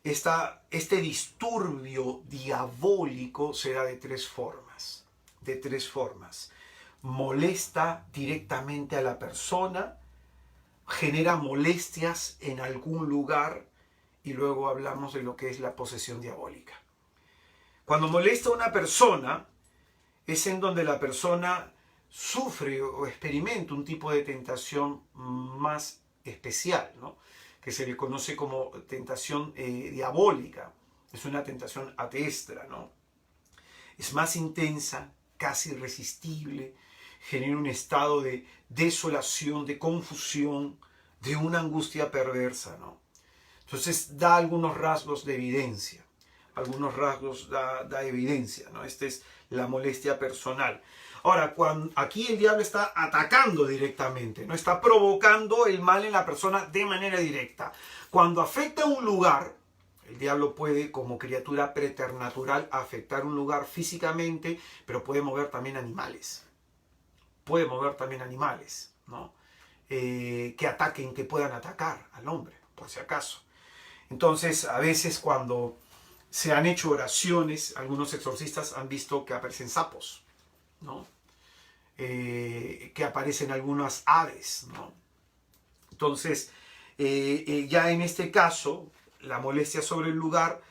este disturbio diabólico se da de tres formas. De tres formas. Molesta directamente a la persona, genera molestias en algún lugar y luego hablamos de lo que es la posesión diabólica. Cuando molesta a una persona es en donde la persona sufre o experimenta un tipo de tentación más especial, ¿no? Que se le conoce como tentación diabólica. Es una tentación ateestra, ¿no? Es más intensa, casi irresistible, genera un estado de desolación, de confusión, de una angustia perversa, ¿no? Entonces da algunos rasgos de evidencia, algunos rasgos da evidencia, ¿no? Esta es la molestia personal. Ahora, aquí el diablo está atacando directamente, no está provocando el mal en la persona de manera directa. Cuando afecta un lugar, el diablo puede, como criatura preternatural, afectar un lugar físicamente, pero puede mover también animales. Puede mover también animales, ¿no? Que ataquen, que puedan atacar al hombre, por si acaso. Entonces, a veces cuando se han hecho oraciones, algunos exorcistas han visto que aparecen sapos, ¿no? Que aparecen algunas aves, ¿no? Entonces, ya en este caso, la molestia sobre el lugar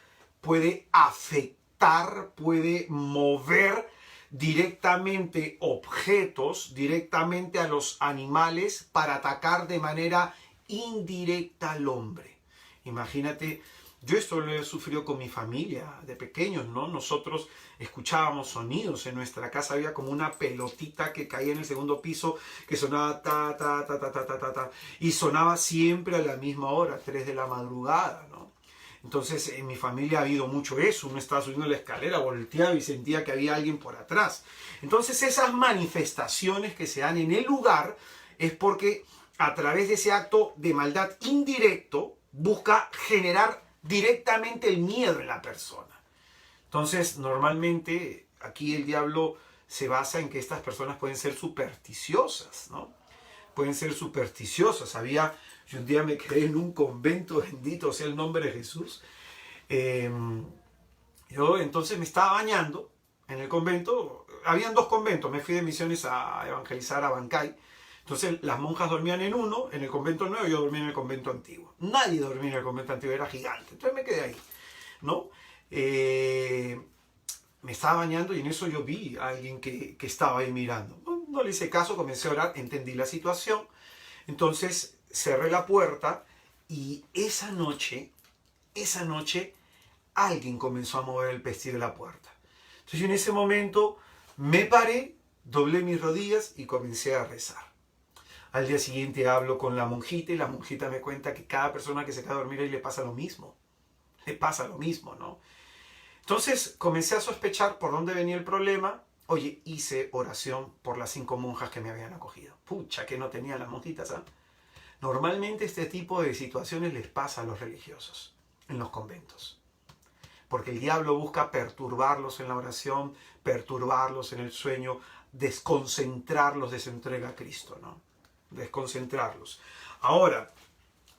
puede afectar, puede mover directamente objetos, directamente a los animales para atacar de manera indirecta al hombre. Imagínate, yo esto lo he sufrido con mi familia de pequeños, ¿no? Nosotros escuchábamos sonidos en nuestra casa, había como una pelotita que caía en el segundo piso que sonaba ta, ta, ta, ta, ta, ta, ta, ta, y sonaba siempre a la misma hora, 3 de la madrugada, ¿no? Entonces en mi familia ha habido mucho eso, uno estaba subiendo la escalera, volteaba y sentía que había alguien por atrás. Entonces esas manifestaciones que se dan en el lugar es porque a través de ese acto de maldad indirecto busca generar directamente el miedo en la persona. Entonces, normalmente aquí el diablo se basa en que estas personas pueden ser supersticiosas, ¿no? Pueden ser supersticiosas. Yo un día me quedé en un convento, bendito sea el nombre de Jesús. Yo entonces me estaba bañando en el convento. Habían 2 conventos, me fui de misiones a evangelizar a Bancay. Entonces las monjas dormían en uno, en el convento nuevo, yo dormía en el convento antiguo. Nadie dormía en el convento antiguo, era gigante. Entonces me quedé ahí, ¿no? Me estaba bañando y en eso yo vi a alguien que estaba ahí mirando. No le hice caso, comencé a orar, entendí la situación. Entonces cerré la puerta y esa noche, alguien comenzó a mover el pestillo de la puerta. Entonces yo en ese momento me paré, doblé mis rodillas y comencé a rezar. Al día siguiente hablo con la monjita y la monjita me cuenta que cada persona que se queda a dormir ahí le pasa lo mismo. Le pasa lo mismo, ¿no? Entonces comencé a sospechar por dónde venía el problema. Oye, hice oración por las 5 monjas que me habían acogido. Pucha, que no tenían las monjitas, ¿ah? Normalmente este tipo de situaciones les pasa a los religiosos en los conventos. Porque el diablo busca perturbarlos en la oración, perturbarlos en el sueño, desconcentrarlos de su entrega a Cristo, ¿no? Desconcentrarlos. Ahora,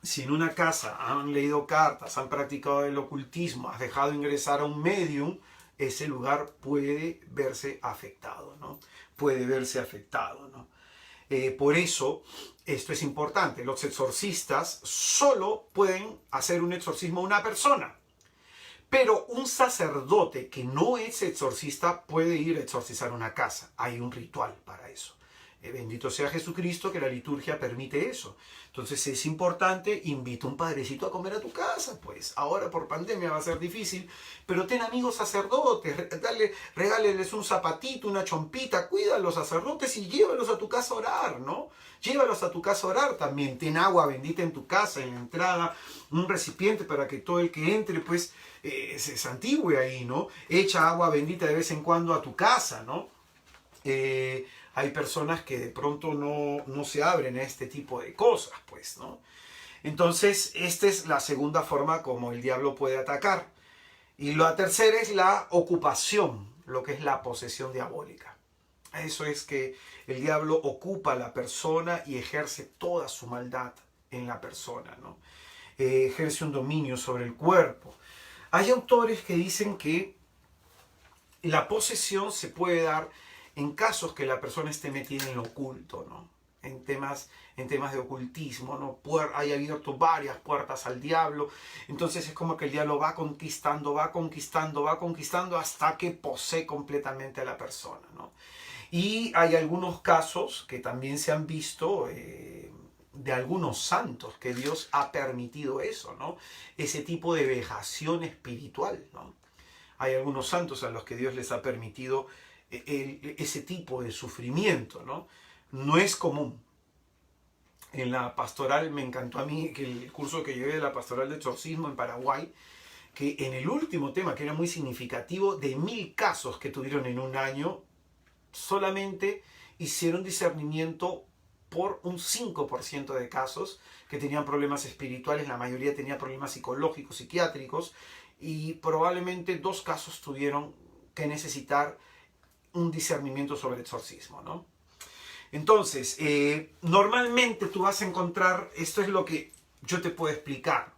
si en una casa han leído cartas, han practicado el ocultismo, has dejado ingresar a un medium, ese lugar puede verse afectado, ¿no? Puede verse afectado, ¿no? Por eso, esto es importante. Los exorcistas solo pueden hacer un exorcismo a una persona. Pero un sacerdote que no es exorcista puede ir a exorcizar una casa. Hay un ritual para eso. Bendito sea Jesucristo que la liturgia permite eso. Entonces es importante, invita a un padrecito a comer a tu casa, pues. Ahora por pandemia va a ser difícil, pero ten amigos sacerdotes, regáleles un zapatito, una chompita, cuida a los sacerdotes y llévalos a tu casa a orar, ¿no? Llévalos a tu casa a orar también. Ten agua bendita en tu casa, en la entrada, un recipiente para que todo el que entre, pues, se santigüe ahí, ¿no? Echa agua bendita de vez en cuando a tu casa, ¿no? Hay personas que de pronto no se abren a este tipo de cosas, pues, ¿no? Entonces, esta es la segunda forma como el diablo puede atacar. Y la tercera es la ocupación, lo que es la posesión diabólica. Eso es que el diablo ocupa a la persona y ejerce toda su maldad en la persona, ¿no? Ejerce un dominio sobre el cuerpo. Hay autores que dicen que la posesión se puede dar en casos que la persona esté metida en lo oculto, ¿no? En temas de ocultismo, ¿no? Haya abierto varias puertas al diablo. Entonces es como que el diablo va conquistando hasta que posee completamente a la persona, ¿no? Y hay algunos casos que también se han visto de algunos santos que Dios ha permitido eso, ¿no? Ese tipo de vejación espiritual, ¿no? Hay algunos santos a los que Dios les ha permitido ese tipo de sufrimiento, ¿no? No es común. En la pastoral me encantó a mí que el curso que llevé de la pastoral de exorcismo en Paraguay, que en el último tema, que era muy significativo, de 1000 casos que tuvieron en un año, solamente hicieron discernimiento por un 5% de casos que tenían problemas espirituales, la mayoría tenía problemas psicológicos, psiquiátricos, y probablemente 2 casos tuvieron que necesitar un discernimiento sobre exorcismo, ¿no? Entonces, normalmente tú vas a encontrar, esto es lo que yo te puedo explicar,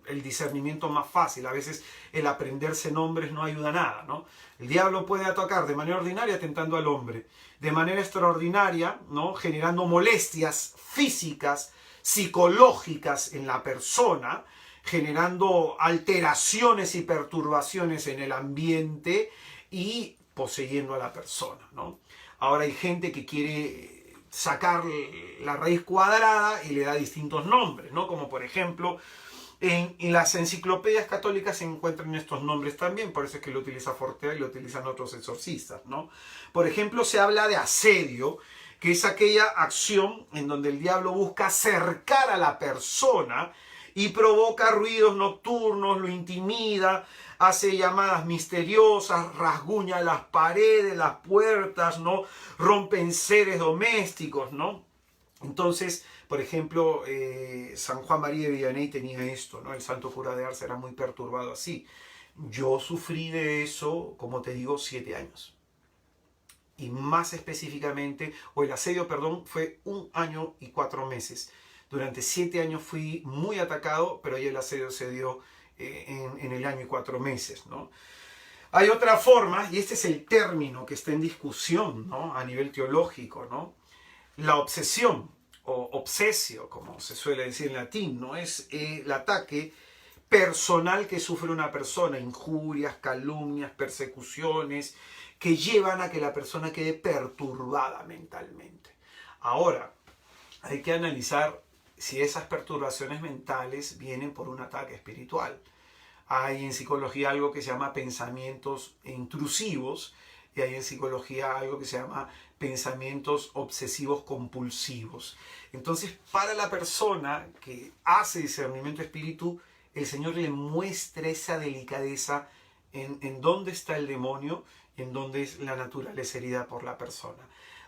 el discernimiento más fácil. A veces el aprenderse nombres no ayuda a nada, ¿no? El diablo puede atacar de manera ordinaria tentando al hombre, de manera extraordinaria, ¿no? Generando molestias físicas, psicológicas en la persona, generando alteraciones y perturbaciones en el ambiente y poseyendo a la persona, ¿no? Ahora hay gente que quiere sacar la raíz cuadrada y le da distintos nombres, ¿no? Como por ejemplo, en las enciclopedias católicas se encuentran estos nombres también, por eso es que lo utiliza Fortea y lo utilizan otros exorcistas, ¿no? Por ejemplo, se habla de asedio, que es aquella acción en donde el diablo busca acercar a la persona y provoca ruidos nocturnos, lo intimida, hace llamadas misteriosas, rasguña las paredes, las puertas, ¿no? Rompe enseres domésticos, ¿no? Entonces, por ejemplo, San Juan María de Vianney tenía esto, ¿no? El santo cura de Ars era muy perturbado así. Yo sufrí de eso, como te digo, 7 años. Y más específicamente, o el asedio, perdón, fue 1 año y 4 meses. Durante 7 años fui muy atacado, pero ahí el asedio se dio en el año y 4 meses, ¿no? Hay otra forma, y este es el término que está en discusión, ¿no? A nivel teológico, ¿no? La obsesión, o obsesio, como se suele decir en latín, ¿no? Es el ataque personal que sufre una persona, injurias, calumnias, persecuciones, que llevan a que la persona quede perturbada mentalmente. Ahora, hay que analizar si esas perturbaciones mentales vienen por un ataque espiritual. Hay en psicología algo que se llama pensamientos intrusivos y hay en psicología algo que se llama pensamientos obsesivos compulsivos. Entonces, para la persona que hace discernimiento espíritu, el Señor le muestra esa delicadeza en dónde está el demonio y en dónde es la naturaleza herida por la persona.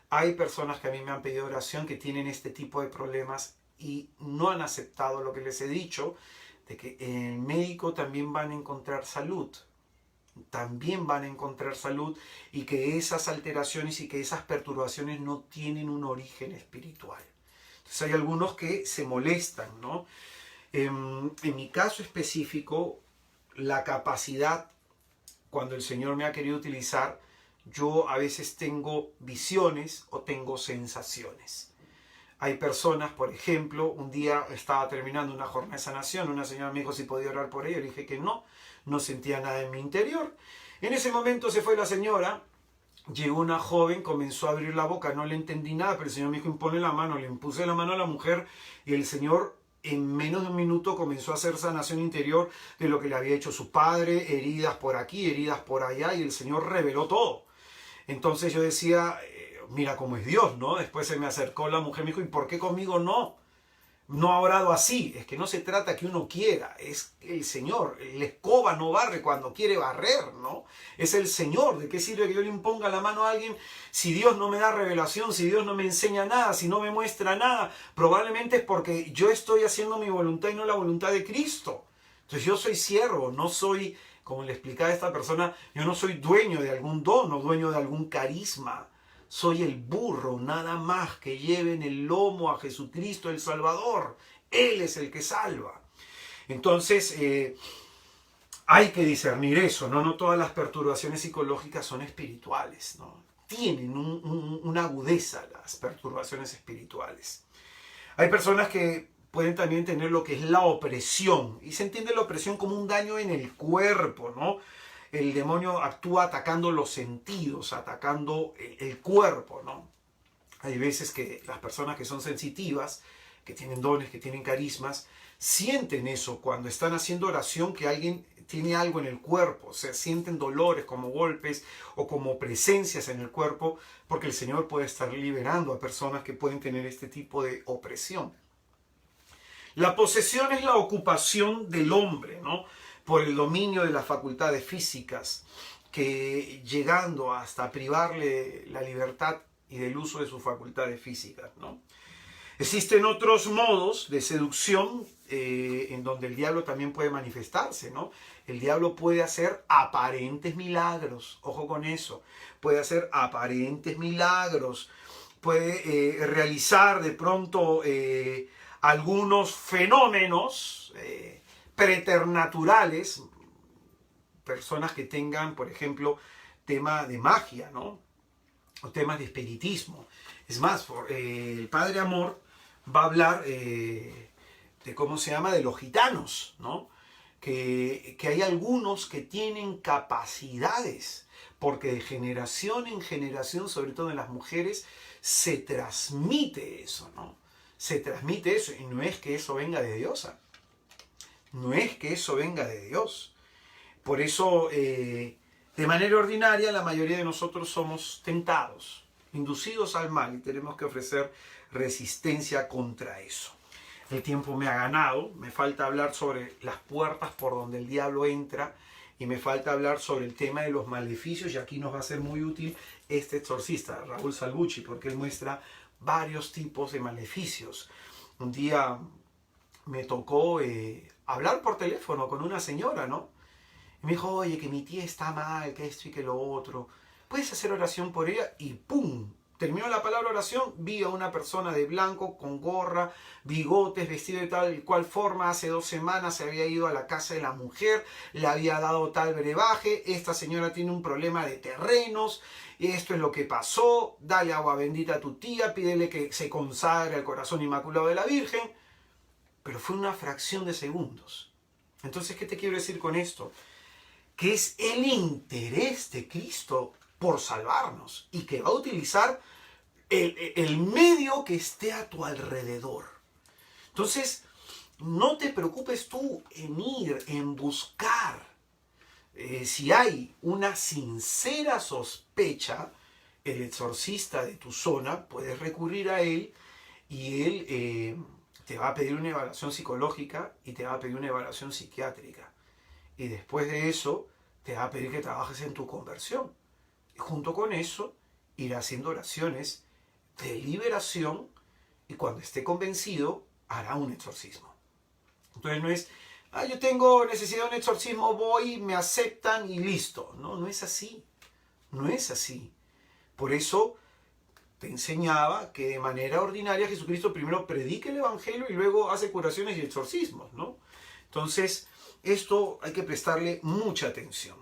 Hay personas que a mí me han pedido oración que tienen este tipo de problemas y no han aceptado lo que les he dicho, de que en el médico también van a encontrar salud. También van a encontrar salud y que esas alteraciones y que esas perturbaciones no tienen un origen espiritual. Entonces hay algunos que se molestan, ¿no? En mi caso específico, la capacidad, cuando el Señor me ha querido utilizar, yo a veces tengo visiones o tengo sensaciones. Hay personas, por ejemplo, un día estaba terminando una jornada de sanación, una señora me dijo si podía orar por ella, le dije que no sentía nada en mi interior. En ese momento se fue la señora llegó una joven, comenzó a abrir la boca, no le entendí nada, pero el Señor me dijo, impone la mano, le impuse la mano a la mujer y el Señor en menos de un minuto comenzó a hacer sanación interior de lo que le había hecho su padre, heridas por aquí, heridas por allá, y el Señor reveló todo. Entonces yo decía, mira cómo es Dios, ¿no? Después se me acercó la mujer y me dijo, ¿y por qué conmigo no? No ha orado así. Es que no se trata que uno quiera, es el Señor. La escoba no barre cuando quiere barrer, ¿no? Es el Señor. ¿De qué sirve que yo le imponga la mano a alguien si Dios no me da revelación, si Dios no me enseña nada, si no me muestra nada? Probablemente es porque yo estoy haciendo mi voluntad y no la voluntad de Cristo. Entonces yo soy siervo, no soy, como le explicaba a esta persona, yo no soy dueño de algún don o dueño de algún carisma. Soy el burro, nada más, que lleve en el lomo a Jesucristo el Salvador. Él es el que salva. Entonces, hay que discernir eso, ¿no? No todas las perturbaciones psicológicas son espirituales, ¿no? Tienen una agudeza las perturbaciones espirituales. Hay personas que pueden también tener lo que es la opresión. Y se entiende la opresión como un daño en el cuerpo, ¿no? El demonio actúa atacando los sentidos, atacando el cuerpo, ¿no? Hay veces que las personas que son sensitivas, que tienen dones, que tienen carismas, sienten eso cuando están haciendo oración, que alguien tiene algo en el cuerpo, o sea, sienten dolores como golpes o como presencias en el cuerpo, porque el Señor puede estar liberando a personas que pueden tener este tipo de opresión. La posesión es la ocupación del hombre, ¿no? Por el dominio de las facultades físicas, que llegando hasta privarle la libertad y del uso de sus facultades físicas, ¿no? Existen otros modos de seducción en donde el diablo también puede manifestarse, ¿no? El diablo puede hacer aparentes milagros, ojo con eso, puede hacer aparentes milagros, puede realizar de pronto algunos fenómenos preternaturales, personas que tengan, por ejemplo, tema de magia, ¿no? O temas de espiritismo. Es más, el Padre Amor va a hablar de cómo se llama, de los gitanos, ¿no? Que hay algunos que tienen capacidades, porque de generación en generación, sobre todo en las mujeres, se transmite eso, ¿no? Se transmite eso, y no es que eso venga de Dios, no es que eso venga de Dios. Por eso, de manera ordinaria, la mayoría de nosotros somos tentados, inducidos al mal, y tenemos que ofrecer resistencia contra eso. El tiempo me ha ganado, me falta hablar sobre las puertas por donde el diablo entra, y me falta hablar sobre el tema de los maleficios, y aquí nos va a ser muy útil este exorcista, Raúl Salvucci, porque él muestra varios tipos de maleficios. Un día me tocó hablar por teléfono con una señora, ¿no? Y me dijo, oye, que mi tía está mal, que esto y que lo otro. ¿Puedes hacer oración por ella? Y ¡pum! Terminó la palabra oración, vi a una persona de blanco, con gorra, bigotes, vestido de tal y cual forma. Hace 2 semanas se había ido a la casa de la mujer, le había dado tal brebaje. Esta señora tiene un problema de terrenos, y esto es lo que pasó. Dale agua bendita a tu tía, pídele que se consagre al corazón inmaculado de la Virgen. Pero fue una fracción de segundos. Entonces, ¿qué te quiero decir con esto? Que es el interés de Cristo por salvarnos y que va a utilizar el medio que esté a tu alrededor. Entonces, no te preocupes tú en ir, en buscar. Si hay una sincera sospecha, el exorcista de tu zona, puedes recurrir a él y él te va a pedir una evaluación psicológica y te va a pedir una evaluación psiquiátrica. Y después de eso, te va a pedir que trabajes en tu conversión. Y junto con eso, irá haciendo oraciones de liberación y cuando esté convencido, hará un exorcismo. Entonces no es, yo tengo necesidad de un exorcismo, voy, me aceptan y listo. No, no es así. No es así. Por eso te enseñaba que de manera ordinaria Jesucristo primero predica el Evangelio y luego hace curaciones y exorcismos, ¿no? Entonces, esto hay que prestarle mucha atención.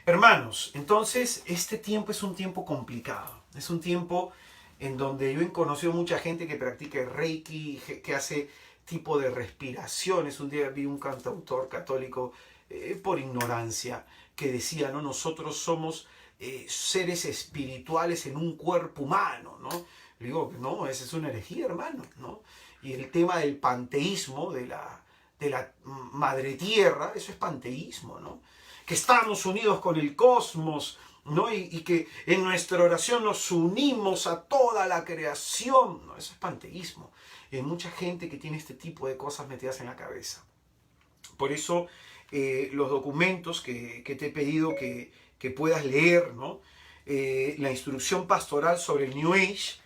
Hermanos, entonces este tiempo es un tiempo complicado. Es un tiempo en donde yo he conocido mucha gente que practica el Reiki, que hace tipo de respiraciones. Un día vi un cantautor católico por ignorancia que decía, no, nosotros somos seres espirituales en un cuerpo humano, ¿no? Le digo, no, esa es una herejía, hermano, ¿no? Y el tema del panteísmo, de la madre tierra, eso es panteísmo, ¿no? Que estamos unidos con el cosmos, ¿no? Y que en nuestra oración nos unimos a toda la creación, ¿no? Eso es panteísmo. Hay mucha gente que tiene este tipo de cosas metidas en la cabeza. Por eso los documentos que te he pedido que puedas leer, ¿no? La instrucción pastoral sobre el New Age,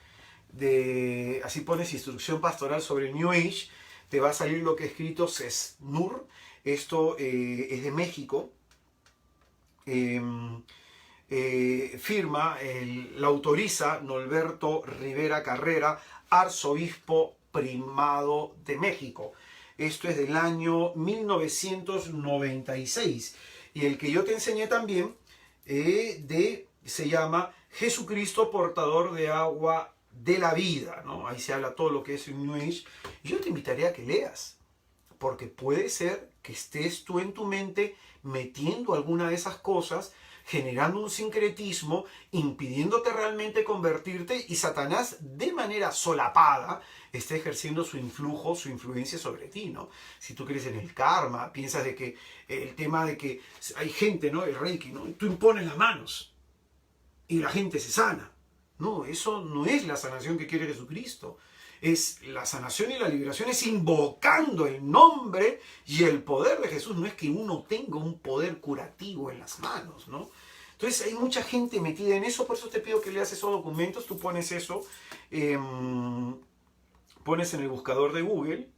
así pones instrucción pastoral sobre el New Age, te va a salir lo que he escrito CESNUR. Esto es de México. Firma, la autoriza Norberto Rivera Carrera, arzobispo primado de México. Esto es del año 1996. Y el que yo te enseñé también se llama Jesucristo portador de agua de la vida, ¿no? Ahí se habla todo lo que es el New Age. Y yo te invitaría a que leas, porque puede ser que estés tú en tu mente metiendo alguna de esas cosas, generando un sincretismo, impidiéndote realmente convertirte, y Satanás de manera solapada está ejerciendo su influjo, su influencia sobre ti, ¿no? Si tú crees en el karma, piensas de que el tema de que hay gente, ¿no? El Reiki, ¿no? Tú impones las manos y la gente se sana. No, eso no es la sanación que quiere Jesucristo. Es la sanación y la liberación, es invocando el nombre y el poder de Jesús. No es que uno tenga un poder curativo en las manos, ¿no? Entonces hay mucha gente metida en eso, por eso te pido que leas esos documentos. Tú pones eso, pones en el buscador de Google,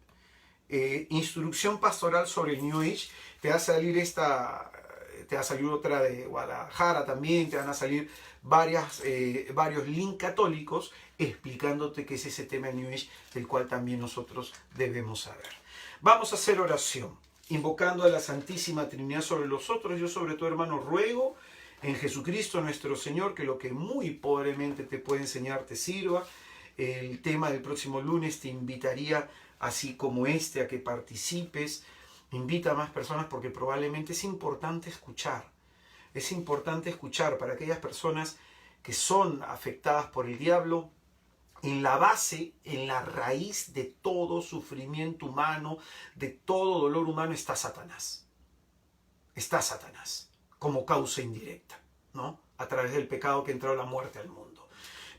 instrucción pastoral sobre el New Age, te va a salir otra de Guadalajara también, te van a salir varios links católicos explicándote qué es ese tema del New Age, del cual también nosotros debemos saber. Vamos a hacer oración, invocando a la Santísima Trinidad sobre los otros. Yo sobre todo, hermano, ruego en Jesucristo nuestro Señor que lo que muy pobremente te puede enseñar te sirva. El tema del próximo lunes te invitaría, así como a que participes. Invita a más personas porque probablemente es importante escuchar. Es importante escuchar para aquellas personas que son afectadas por el diablo. En la base, en la raíz de todo sufrimiento humano, de todo dolor humano, está Satanás. Está Satanás como causa indirecta, ¿no? A través del pecado que ha entrado la muerte al mundo.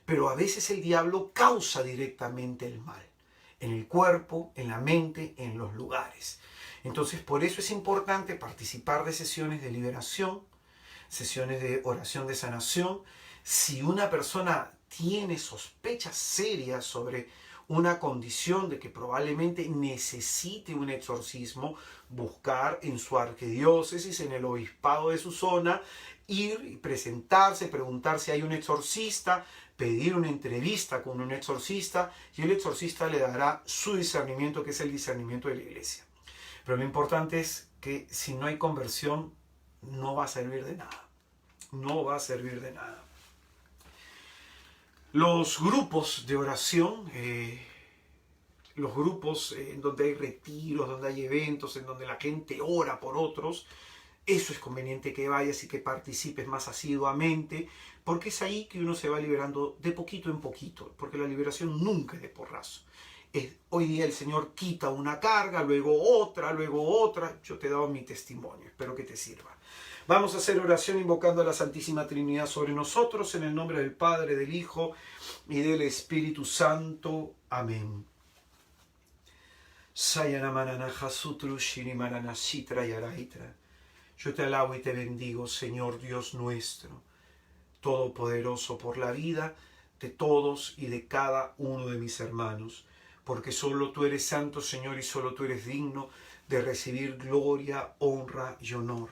Pero a veces el diablo causa directamente el mal, en el cuerpo, en la mente, en los lugares. Entonces, por eso es importante participar de sesiones de liberación, sesiones de oración de sanación. Si una persona tiene sospechas serias sobre una condición de que probablemente necesite un exorcismo, buscar en su arquidiócesis, en el obispado de su zona, ir y presentarse, preguntar si hay un exorcista, pedir una entrevista con un exorcista, y el exorcista le dará su discernimiento, que es el discernimiento de la iglesia. Pero lo importante es que si no hay conversión, no va a servir de nada. No va a servir de nada. Los grupos de oración, los grupos en donde hay retiros, donde hay eventos, en donde la gente ora por otros, eso es conveniente que vayas y que participes más asiduamente, porque es ahí que uno se va liberando de poquito en poquito, porque la liberación nunca es de porrazo. Hoy día el Señor quita una carga, luego otra. Yo te he dado mi testimonio, espero que te sirva. Vamos a hacer oración invocando a la Santísima Trinidad sobre nosotros, en el nombre del Padre, del Hijo y del Espíritu Santo. Amén. Yo te alabo y te bendigo, Señor Dios nuestro, Todopoderoso, por la vida de todos y de cada uno de mis hermanos, porque solo tú eres santo, Señor, y solo tú eres digno de recibir gloria, honra y honor.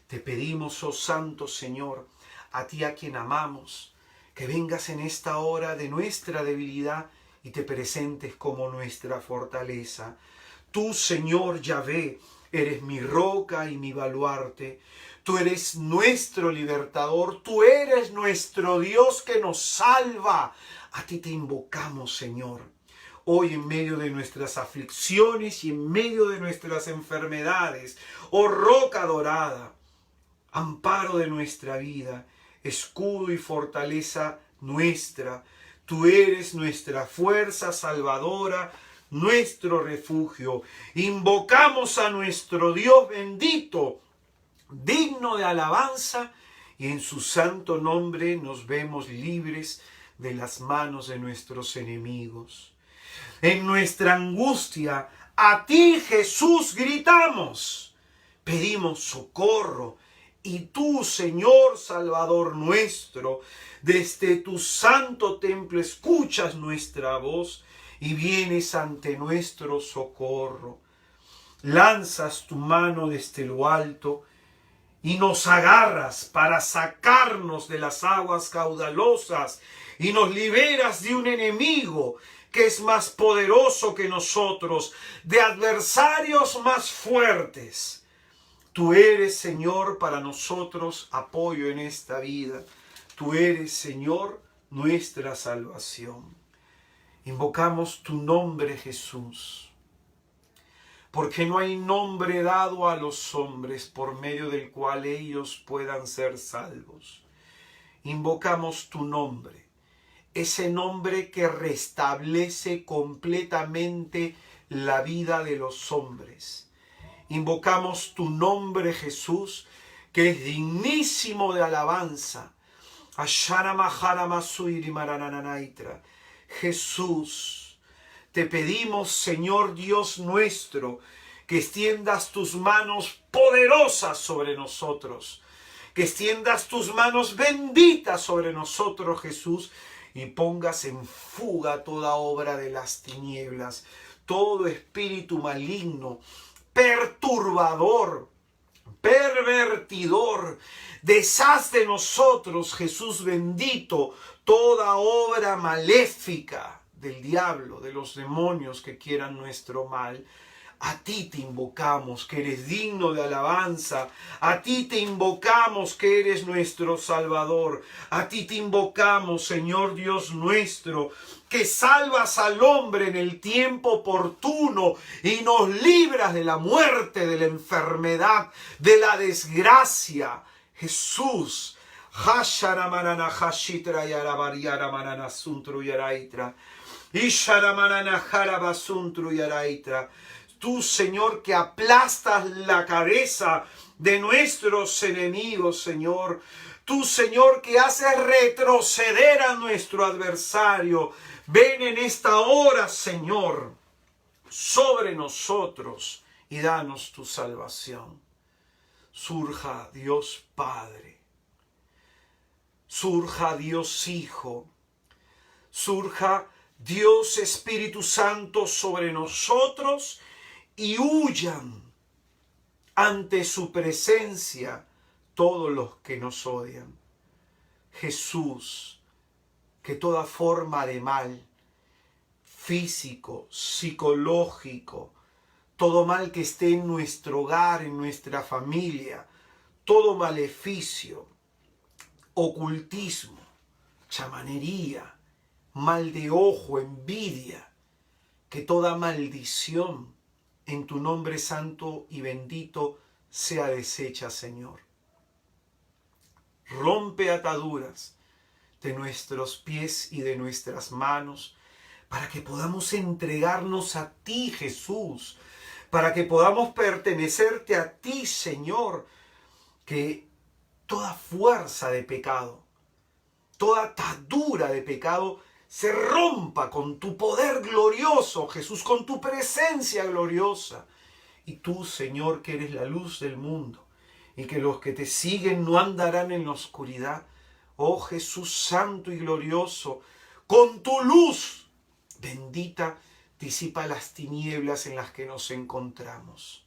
Te pedimos, oh Santo Señor, a ti a quien amamos, que vengas en esta hora de nuestra debilidad y te presentes como nuestra fortaleza. Tú, Señor Yahvé, eres mi roca y mi baluarte. Tú eres nuestro libertador, tú eres nuestro Dios que nos salva. A ti te invocamos, Señor. Hoy en medio de nuestras aflicciones y en medio de nuestras enfermedades, oh roca dorada, amparo de nuestra vida, escudo y fortaleza nuestra. Tú eres nuestra fuerza salvadora, nuestro refugio. Invocamos a nuestro Dios bendito, digno de alabanza, y en su santo nombre nos vemos libres de las manos de nuestros enemigos. En nuestra angustia, a ti, Jesús, gritamos. Pedimos socorro, y tú, Señor Salvador nuestro, desde tu santo templo escuchas nuestra voz y vienes ante nuestro socorro. Lanzas tu mano desde lo alto y nos agarras para sacarnos de las aguas caudalosas y nos liberas de un enemigo que es más poderoso que nosotros, de adversarios más fuertes. Tú eres, Señor, para nosotros apoyo en esta vida. Tú eres, Señor, nuestra salvación. Invocamos tu nombre, Jesús, porque no hay nombre dado a los hombres por medio del cual ellos puedan ser salvos. Invocamos tu nombre, ese nombre que restablece completamente la vida de los hombres. Invocamos tu nombre, Jesús, que es dignísimo de alabanza. Jesús, te pedimos, Señor Dios nuestro, que extiendas tus manos poderosas sobre nosotros, que extiendas tus manos benditas sobre nosotros, Jesús, y pongas en fuga toda obra de las tinieblas, todo espíritu maligno, perturbador, pervertidor. Deshaz de nosotros, Jesús bendito, toda obra maléfica del diablo, de los demonios que quieran nuestro mal. A ti te invocamos, que eres digno de alabanza. A ti te invocamos, que eres nuestro Salvador. A ti te invocamos, Señor Dios nuestro, que salvas al hombre en el tiempo oportuno y nos libras de la muerte, de la enfermedad, de la desgracia. Jesús. Tú, Señor, que aplastas la cabeza de nuestros enemigos, Señor. Tú, Señor, que haces retroceder a nuestro adversario. Ven en esta hora, Señor, sobre nosotros y danos tu salvación. Surja Dios Padre. Surja Dios Hijo. Surja Dios Espíritu Santo sobre nosotros y huyan ante su presencia todos los que nos odian. Jesús, que toda forma de mal, físico, psicológico, todo mal que esté en nuestro hogar, en nuestra familia, todo maleficio, ocultismo, chamanería, mal de ojo, envidia, que toda maldición en tu nombre santo y bendito sea deshecha, Señor. Rompe ataduras de nuestros pies y de nuestras manos, para que podamos entregarnos a ti, Jesús, para que podamos pertenecerte a ti, Señor, que toda fuerza de pecado, toda atadura de pecado se rompa con tu poder glorioso, Jesús, con tu presencia gloriosa. Y tú, Señor, que eres la luz del mundo, y que los que te siguen no andarán en la oscuridad. Oh Jesús santo y glorioso, con tu luz bendita disipa las tinieblas en las que nos encontramos.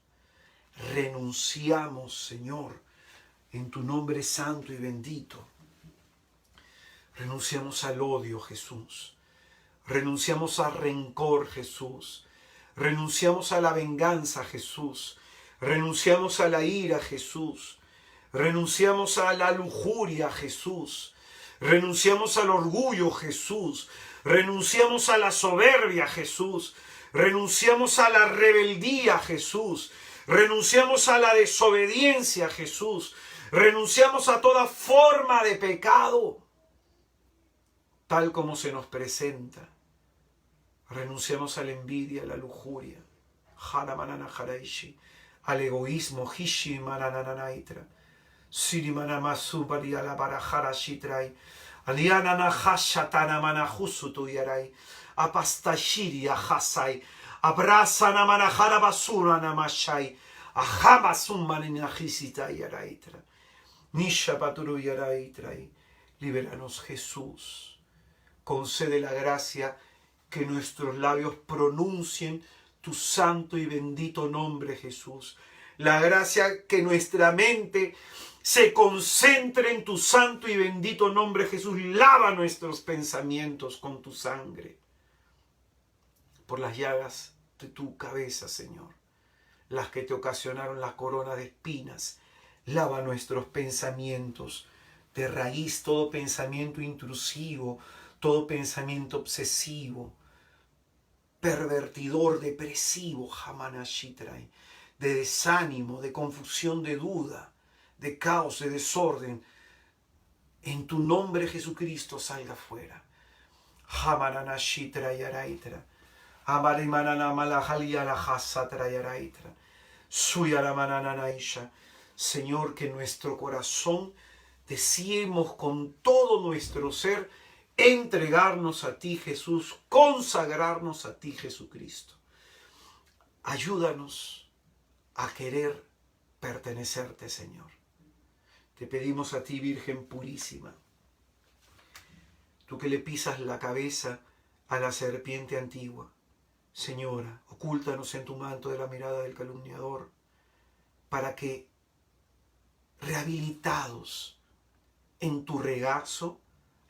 Renunciamos, Señor, en tu nombre santo y bendito. Renunciamos al odio, Jesús. Renunciamos al rencor, Jesús. Renunciamos a la venganza, Jesús. Renunciamos a la ira, Jesús. Renunciamos a la lujuria, Jesús. Renunciamos al orgullo, Jesús. Renunciamos a la soberbia, Jesús. Renunciamos a la rebeldía, Jesús. Renunciamos a la desobediencia, Jesús. Renunciamos a toda forma de pecado, tal como se nos presenta. Renunciamos a la envidia, a la lujuria, al egoísmo, Libéranos, Jesús. Concede la gracia que nuestros labios pronuncien tu santo y bendito nombre, Jesús. La gracia que nuestra mente se concentre en tu santo y bendito nombre, Jesús. Lava nuestros pensamientos con tu sangre. Por las llagas de tu cabeza, Señor, las que te ocasionaron la corona de espinas. Lava nuestros pensamientos de raíz, todo pensamiento intrusivo, todo pensamiento obsesivo, pervertidor, depresivo, de desánimo, de confusión, de duda, de caos, de desorden. En tu nombre, Jesucristo, salga fuera. Señor, que nuestro corazón deseemos con todo nuestro ser entregarnos a ti, Jesús, consagrarnos a ti, Jesucristo. Ayúdanos a querer pertenecerte, Señor. Te pedimos a ti, Virgen purísima, tú que le pisas la cabeza a la serpiente antigua. Señora, ocúltanos en tu manto de la mirada del calumniador, para que, rehabilitados en tu regazo,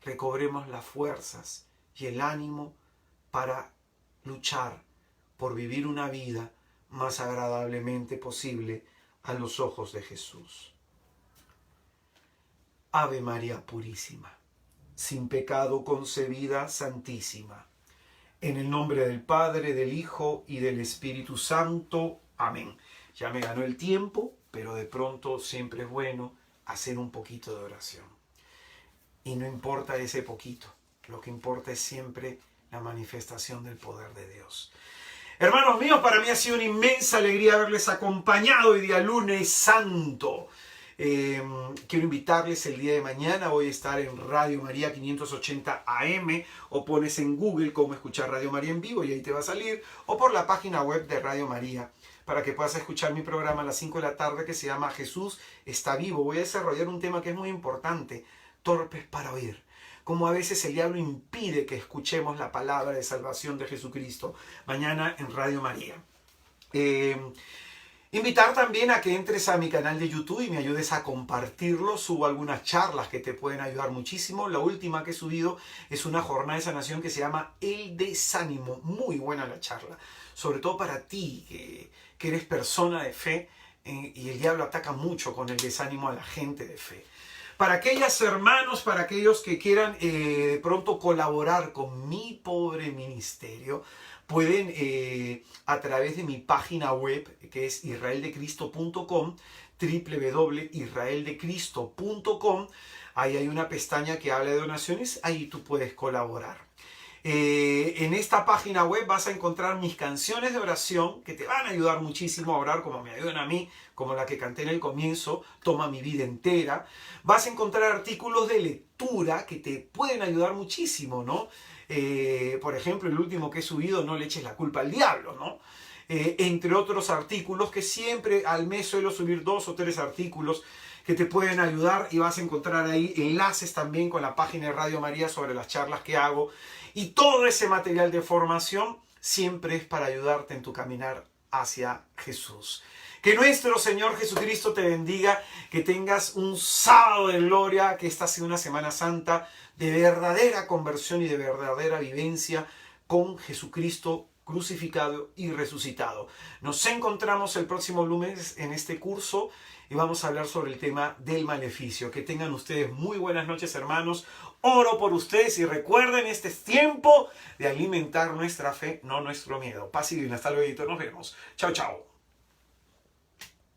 recobremos las fuerzas y el ánimo para luchar por vivir una vida más agradablemente posible a los ojos de Jesús. Ave María Purísima, sin pecado concebida, Santísima. En el nombre del Padre, del Hijo y del Espíritu Santo. Amén. Ya me ganó el tiempo, pero de pronto siempre es bueno hacer un poquito de oración. Y no importa ese poquito, lo que importa es siempre la manifestación del poder de Dios. Hermanos míos, para mí ha sido una inmensa alegría haberles acompañado hoy día lunes santo. Quiero invitarles el día de mañana, voy a estar en Radio María 580 AM, o pones en Google cómo escuchar Radio María en vivo y ahí te va a salir, o por la página web de Radio María, para que puedas escuchar mi programa a las 5 de la tarde que se llama Jesús está vivo. Voy a desarrollar un tema que es muy importante, torpes para oír. Cómo a veces el diablo impide que escuchemos la palabra de salvación de Jesucristo. Mañana en Radio María. Invitar también a que entres a mi canal de YouTube y me ayudes a compartirlo. Subo algunas charlas que te pueden ayudar muchísimo. La última que he subido es una jornada de sanación que se llama El Desánimo. Muy buena la charla. Sobre todo para ti, que eres persona de fe, y el diablo ataca mucho con el desánimo a la gente de fe. Para aquellos hermanos, para aquellos que quieran de pronto colaborar con mi pobre ministerio, pueden a través de mi página web, que es israeldecristo.com, www.israeldecristo.com. Ahí hay una pestaña que habla de donaciones, ahí tú puedes colaborar. En esta página web vas a encontrar mis canciones de oración que te van a ayudar muchísimo a orar, como me ayudan a mí, como la que canté en el comienzo, Toma mi vida entera. Vas a encontrar artículos de lectura que te pueden ayudar muchísimo, ¿no? Por ejemplo, el último que he subido, No le eches la culpa al diablo, ¿no? Entre otros artículos que siempre al mes suelo subir 2 o 3 artículos que te pueden ayudar, y vas a encontrar ahí enlaces también con la página de Radio María sobre las charlas que hago. Y todo ese material de formación siempre es para ayudarte en tu caminar hacia Jesús. Que nuestro Señor Jesucristo te bendiga, que tengas un sábado de gloria, que esta sea una Semana Santa de verdadera conversión y de verdadera vivencia con Jesucristo crucificado y resucitado. Nos encontramos el próximo lunes en este curso y vamos a hablar sobre el tema del maleficio. Que tengan ustedes muy buenas noches, hermanos. Oro por ustedes y recuerden, este es tiempo de alimentar nuestra fe, no nuestro miedo. Paz y bien, hasta luego, nos vemos. Chao, chao.